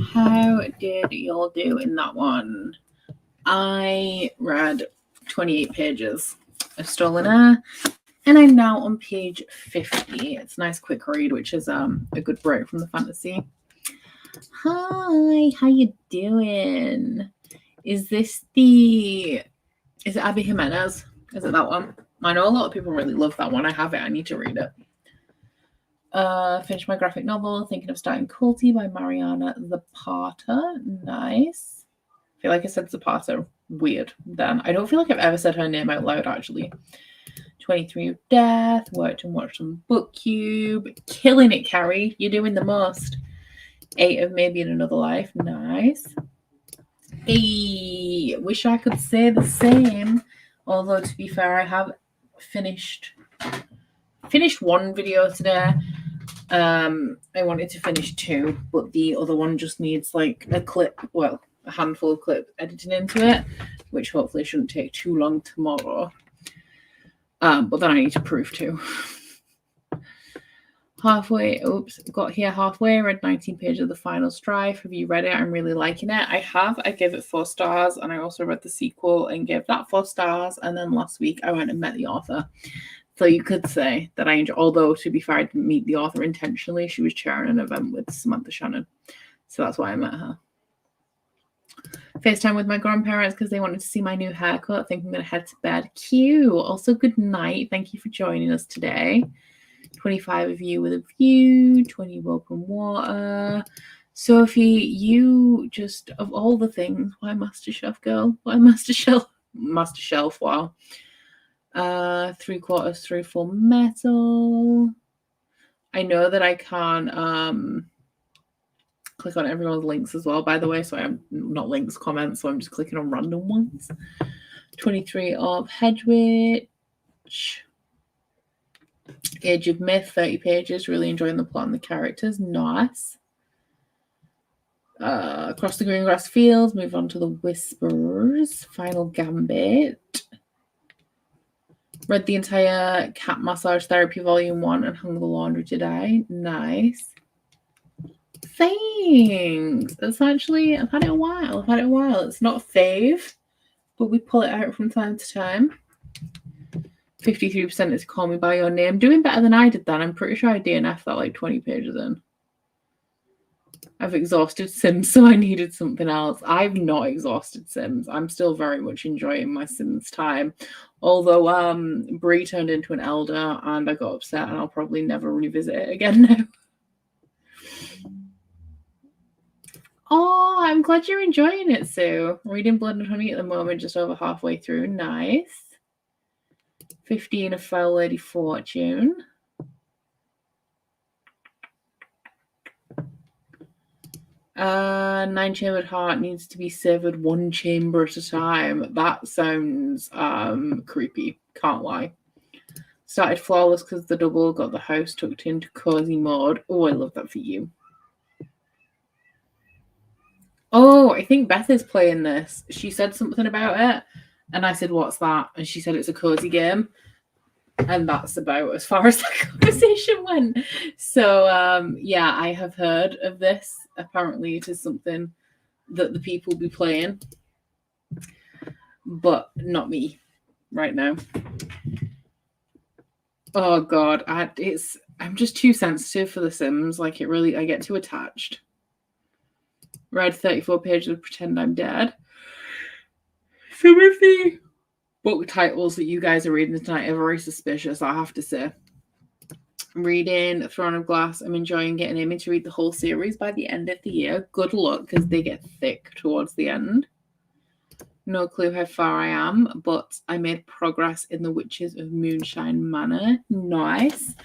Speaker 1: How did y'all do in that one? I read 28 pages of Stolen Air, and I'm now on page 50. It's a nice quick read, which is a good break from the fantasy. Hi, how you doing? Is it Abby Jimenez? Is it that one? I know a lot of people really love that one. I have it. I need to read it. Finished my graphic novel, Thinking of Starting Culty by Mariana Zapata. Nice. I feel like I said Zapata weird then. I don't feel like I've ever said her name out loud, actually. 23 of Death, worked and watched on BookCube. Killing it, Carrie. You're doing the most. 8 of Maybe in Another Life. Nice. Hey, wish I could say the same. Although, to be fair, I have finished one video today. I wanted to finish 2, but the other one just needs like a handful of clips editing into it, which hopefully shouldn't take too long tomorrow. But then I need to proof too. Got here halfway, read 19 pages of The Final Strife. Have you read it? I'm really liking it. I have. I gave it 4 stars, and I also read the sequel and gave that 4 stars. And then last week I went and met the author. So you could say that I enjoyed, although to be fair, I didn't meet the author intentionally. She was chairing an event with Samantha Shannon. So that's why I met her. FaceTime with my grandparents because they wanted to see my new haircut. I think I'm going to head to bed. Cute. Also, good night. Thank you for joining us today. 25 of you with a view. 20 welcome water. Sophie, you just, of all the things, why MasterChef girl? Why MasterChef? MasterChef, wow. 3/4 through Full Metal. I know that I can click on everyone's links as well, by the way, so I'm not links, comments, so I'm just clicking on random ones. 23 of Hedwig. Age of Myth, 30 pages, really enjoying the plot and the characters. Nice. Across the Green Grass Fields, move on to the Whispers. Final Gambit. Read the entire Cat Massage Therapy Volume 1 and hung the laundry today. Nice. Thanks. It's actually, I've had it a while. It's not a fave, but we pull it out from time to time. 53% is Call Me By Your Name. Doing better than I did then. I'm pretty sure I DNF'd that like 20 pages in. I've exhausted Sims, so I needed something else. I've not exhausted Sims. I'm still very much enjoying my Sims time. Although Bree turned into an elder and I got upset, and I'll probably never revisit it again now. Oh, I'm glad you're enjoying it, Sue. Reading Blood and Honey at the moment, just over halfway through. Nice. 15 of Foul Lady Fortune. Nine Chambered Heart needs to be severed 1 chamber at a time. That sounds creepy. Can't lie. Started Flawless because the double got the house tucked into cozy mode. Oh, I love that for you. Oh, I think Beth is playing this. She said something about it, and I said, "What's that?" And she said it's a cozy game, and that's about as far as that conversation went. So, yeah, I have heard of this. Apparently, it is something that the people be playing, but not me right now. Oh God, I'm just too sensitive for The Sims. Like, I get too attached. Read 34 pages of Pretend I'm Dead. Some of the book titles that you guys are reading tonight are very suspicious, I have to say. Reading Throne of Glass. I'm enjoying getting Amy to read the whole series by the end of the year. Good luck, because they get thick towards the end. No clue how far I am, but I made progress in The Witches of Moonshine Manor. Nice.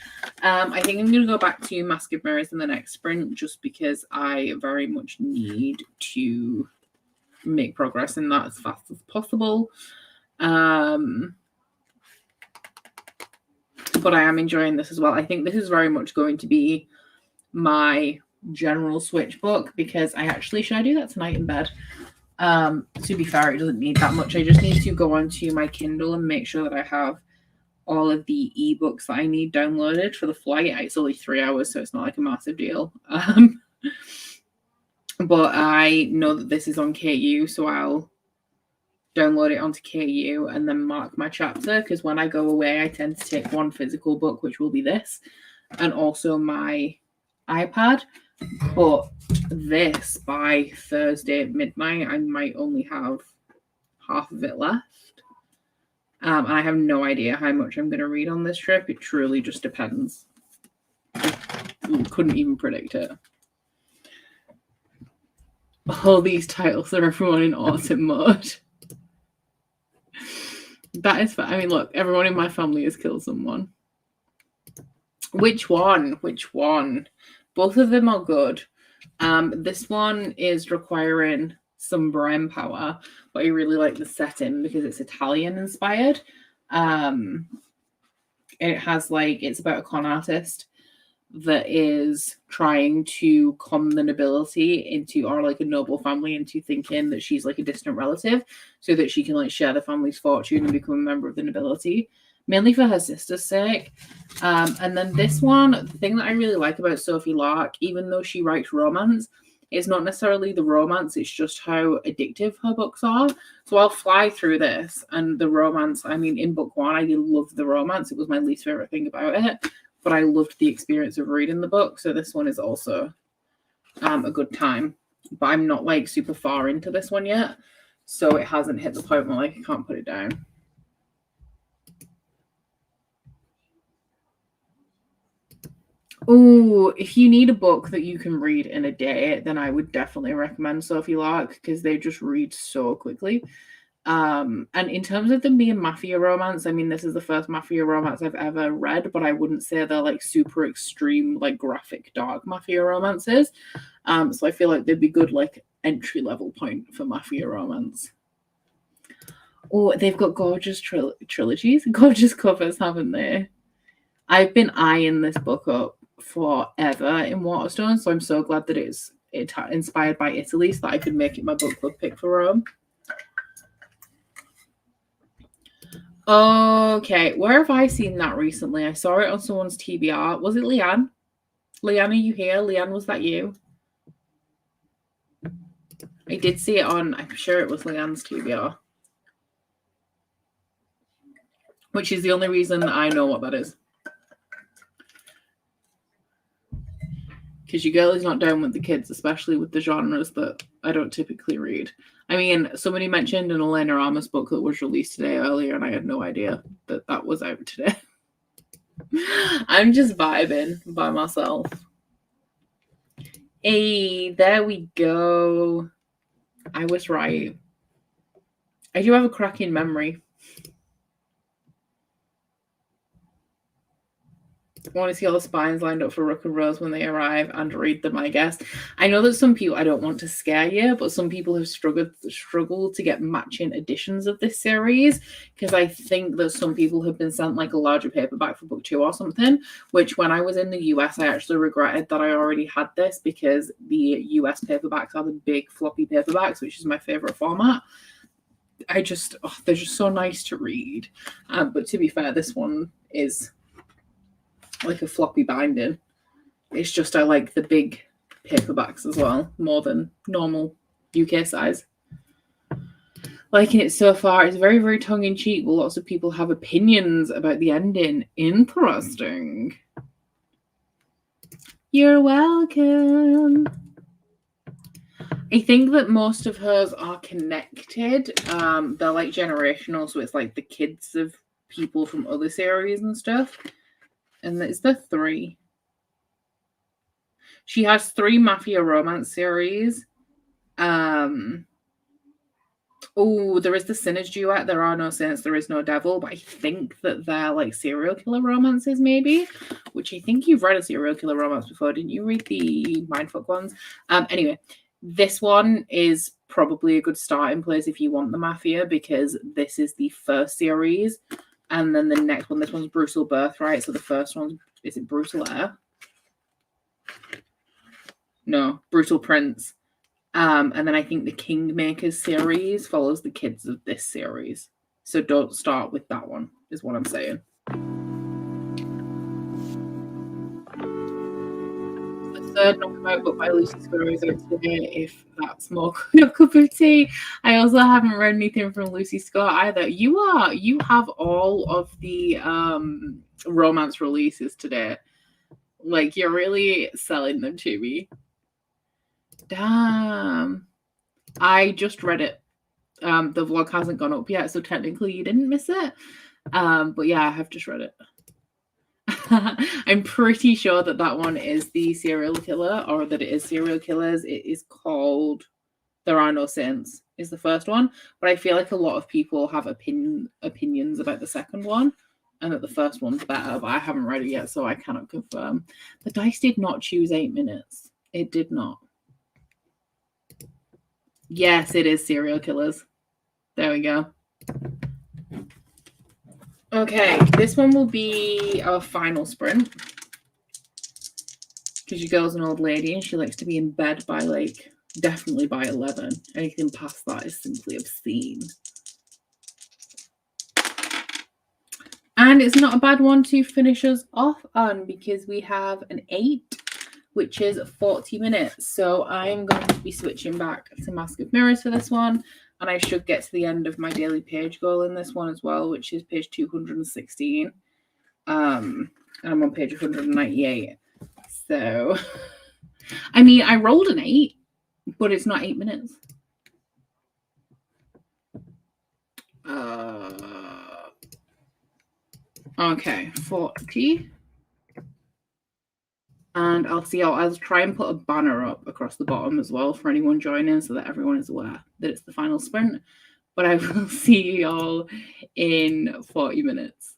Speaker 1: I think I'm going to go back to Mask of Mirrors in the next sprint, just because I very much need to make progress in that as fast as possible. But I am enjoying this as well. I think this is very much going to be my general Switch book, because should I do that tonight in bed? To be fair, it doesn't need that much. I just need to go onto my Kindle and make sure that I have all of the ebooks that I need downloaded for the flight. It's only 3 hours, so it's not like a massive deal. But I know that this is on KU, so I'll download it onto KU and then mark my chapter, because when I go away, I tend to take one physical book, which will be this, and also my iPad. But this, by Thursday at midnight, I might only have half of it left. And I have no idea how much I'm going to read on this trip. It truly just depends. Couldn't even predict it. All these titles are everyone in autumn mode. That is fine. I mean, look, everyone in my family has killed someone. Which one? Which one? Both of them are good. This one is requiring some brain power, but I really like the setting because it's Italian inspired. It has it's about a con artist that is trying to con the nobility into, or a noble family into thinking that she's a distant relative, so that she can share the family's fortune and become a member of the nobility, mainly for her sister's sake. And then this one, the thing that I really like about Sophie Lark, even though she writes romance, is not necessarily the romance, it's just how addictive her books are. So I'll fly through this, and the romance, I mean, in book one, I loved the romance. It was my least favorite thing about it, but I loved the experience of reading the book. So this one is also a good time. But I'm not super far into this one yet. So it hasn't hit the point where I can't put it down. Oh, if you need a book that you can read in a day, then I would definitely recommend Sophie Lark, because they just read so quickly. And in terms of them being mafia romance, I mean, this is the first mafia romance I've ever read, but I wouldn't say they're super extreme, graphic, dark mafia romances. So I feel like they'd be good, entry level point for mafia romance. Oh, they've got gorgeous trilogies, gorgeous covers, haven't they? I've been eyeing this book up forever in Waterstone, so I'm so glad that it's inspired by Italy, so that I could make it my book club pick for Rome. Okay, where have I seen that recently? I saw it on someone's TBR. Was it Leanne? Leanne, are you here? Leanne, was that you? I did see it on, I'm sure it was Leanne's TBR. Which is the only reason I know what that is. Because your girl is not down with the kids, especially with the genres that I don't typically read. I mean, somebody mentioned an Elena Ramos book that was released today earlier, and I had no idea that that was out today. I'm just vibing by myself. Hey, there we go. I was right. I do have a cracking memory. I want to see all the spines lined up for Rook and Rose when they arrive and read them, I guess. I know that some people, I don't want to scare you, but some people have struggled to get matching editions of this series, because I think that some people have been sent a larger paperback for book 2 or something, which when I was in the US, I actually regretted that I already had this, because the US paperbacks are the big floppy paperbacks, which is my favorite format. They're just so nice to read. But to be fair, this one is a floppy binding. It's just I like the big paperbacks as well, more than normal UK size. Liking it so far. It's very, very tongue-in-cheek, but lots of people have opinions about the ending. Interesting. You're welcome. I think that most of hers are connected. They're generational, so it's the kids of people from other series and stuff. And it's the 3. She has 3 mafia romance series. Oh, there is the Sinners duet. There are no saints, there is no devil. But I think that they're serial killer romances, maybe. Which I think you've read a serial killer romance before. Didn't you read the Mindfuck ones? Anyway, this one is probably a good starting place if you want the mafia, because this is the first series. And then the next one, this one's Brutal Birthright. So the first one, is it Brutal Heir? No, Brutal Prince. And then I think the Kingmakers series follows the kids of this series. So don't start with that one, is what I'm saying. third Knockabout book by Lucy Scribd is out today, if that's more your cup of tea. I also haven't read anything from Lucy Scott either. You have all of the romance releases today. Like, you're really selling them to me. Damn. I just read it. The vlog hasn't gone up yet, so technically you didn't miss it. But yeah, I have just read it. I'm pretty sure that one is the serial killer, or that it is serial killers. It is called There Are No Saints is the first one, but I feel like a lot of people have opinions about the second one, and that the first one's better, but I haven't read it yet, so I cannot confirm. The dice did not choose 8 minutes. It did not. Yes, it is serial killers. There we go. Okay, this one will be our final sprint. Because your girl's an old lady and she likes to be in bed by, like, definitely by 11. Anything past that is simply obscene. And it's not a bad one to finish us off on, because we have an 8, which is 40 minutes. So I'm going to be switching back to Mask of Mirrors for this one. And I should get to the end of my daily page goal in this one as well, which is page 216. And I'm on page 198. So, I mean, I rolled an 8, but it's not 8 minutes. Okay, 40. And I'll try and put a banner up across the bottom as well for anyone joining, so that everyone is aware that it's the final sprint. But I will see you all in 40 minutes.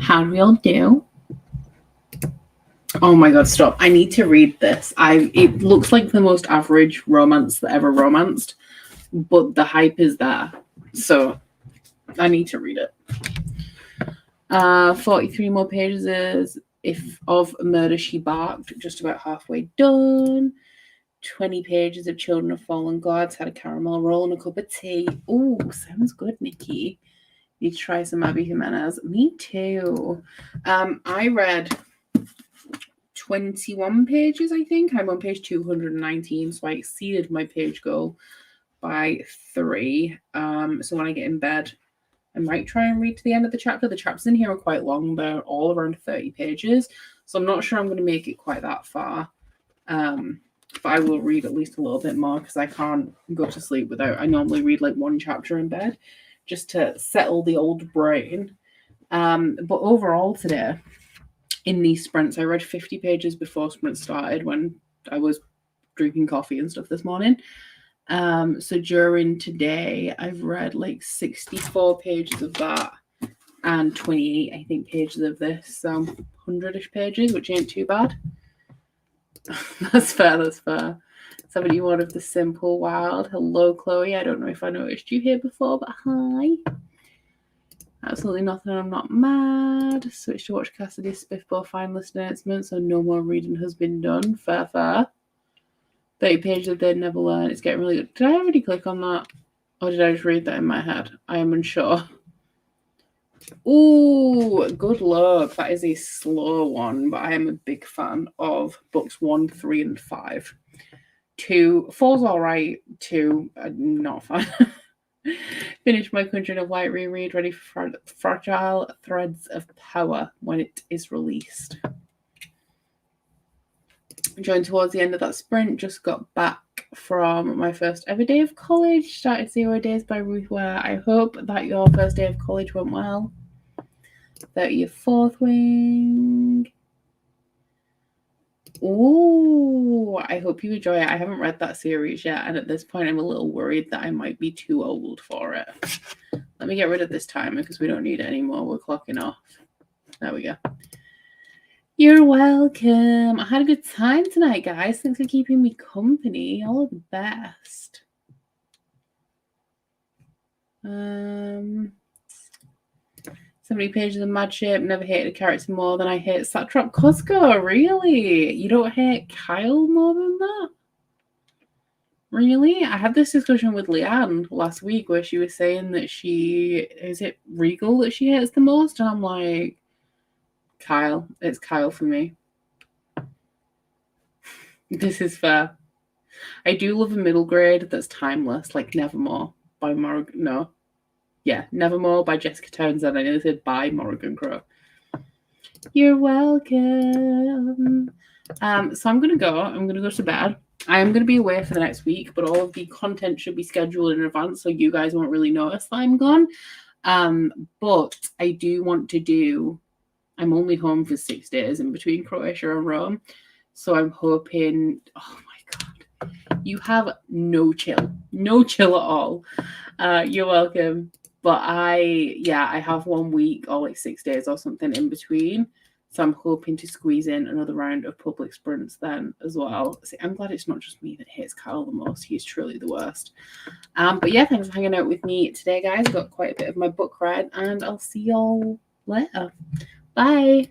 Speaker 1: How do we all do? Oh my god, stop. I need to read this. It looks like the most average romance that ever romanced, but the hype is there. So I need to read it. 43 more pages of Murder She Barked, just about halfway done. 20 pages of Children of Fallen Gods, had a caramel roll and a cup of tea. Oh, sounds good, Nikki. Need to try some Abby Jimenez. Me too. I read 21 pages, I think. I'm on page 219, so I exceeded my page goal by 3. So when I get in bed, I might try and read to the end of the chapter. The chapters in here are quite long. They're all around 30 pages, so I'm not sure I'm going to make it quite that far. But I will read at least a little bit more because I can't go to sleep without. I normally read like one chapter in bed just to settle the old brain. But overall today, in these sprints, I read 50 pages before sprint started when I was drinking coffee and stuff this morning. So during today, I've read like 64 pages of that and 28, I think, pages of this. So 100-ish pages, which ain't too bad. That's fair. 71 of the Simple Wild. Hello, Chloe. I don't know if I noticed you here before, but hi. Absolutely nothing. I'm not mad. Switch to watch Cassidy's Spiffball fine listening announcement, so no more reading has been done. Fair. 30 pages of They'd Never Learn. It's getting really good. Did I already click on that? Or did I just read that in my head? I am unsure. Ooh, good luck. That is a slow one, but I am a big fan of books 1, 3, and 5. 2, 4's all right. 2, not a fan. Finish My Country of Light reread, ready for Fragile Threads of Power when it is released. Joined towards the end of that sprint, just got back from my first ever day of college. Started 0 Days by Ruth Ware. I hope that your first day of college went well. 34th Wing. Ooh, I hope you enjoy it. I haven't read that series yet, and at this point I'm a little worried that I might be too old for it. Let me get rid of this timer because we don't need it anymore. We're clocking off. There we go. You're welcome. I had a good time tonight, guys. Thanks for keeping me company. All of the best. 70 pages of Mad Ship. Never hated a character more than I hate Satrap Costco. Really? You don't hate Kyle more than that? Really? I had this discussion with Leanne last week where she was saying that is it Regal that she hates the most? And I'm like, Kyle. It's Kyle for me. This is fair. I do love a middle grade that's timeless, like Nevermore by Morgan. No. Yeah, Nevermore by Jessica Townsend. I nearly said by Morgan Crow. You're welcome. So I'm going to go. I'm going to go to bed. I am going to be away for the next week, but all of the content should be scheduled in advance, so you guys won't really notice that I'm gone. But I do want to do... I'm only home for 6 days in between Croatia and Rome. So I'm hoping... Oh, my God. You have no chill. No chill at all. You're welcome. But I have 1 week or like 6 days or something in between. So I'm hoping to squeeze in another round of public sprints then as well. See, I'm glad it's not just me that hates Kyle the most. He's truly the worst. But yeah, thanks for hanging out with me today, guys. Got quite a bit of my book read, and I'll see y'all later. Bye.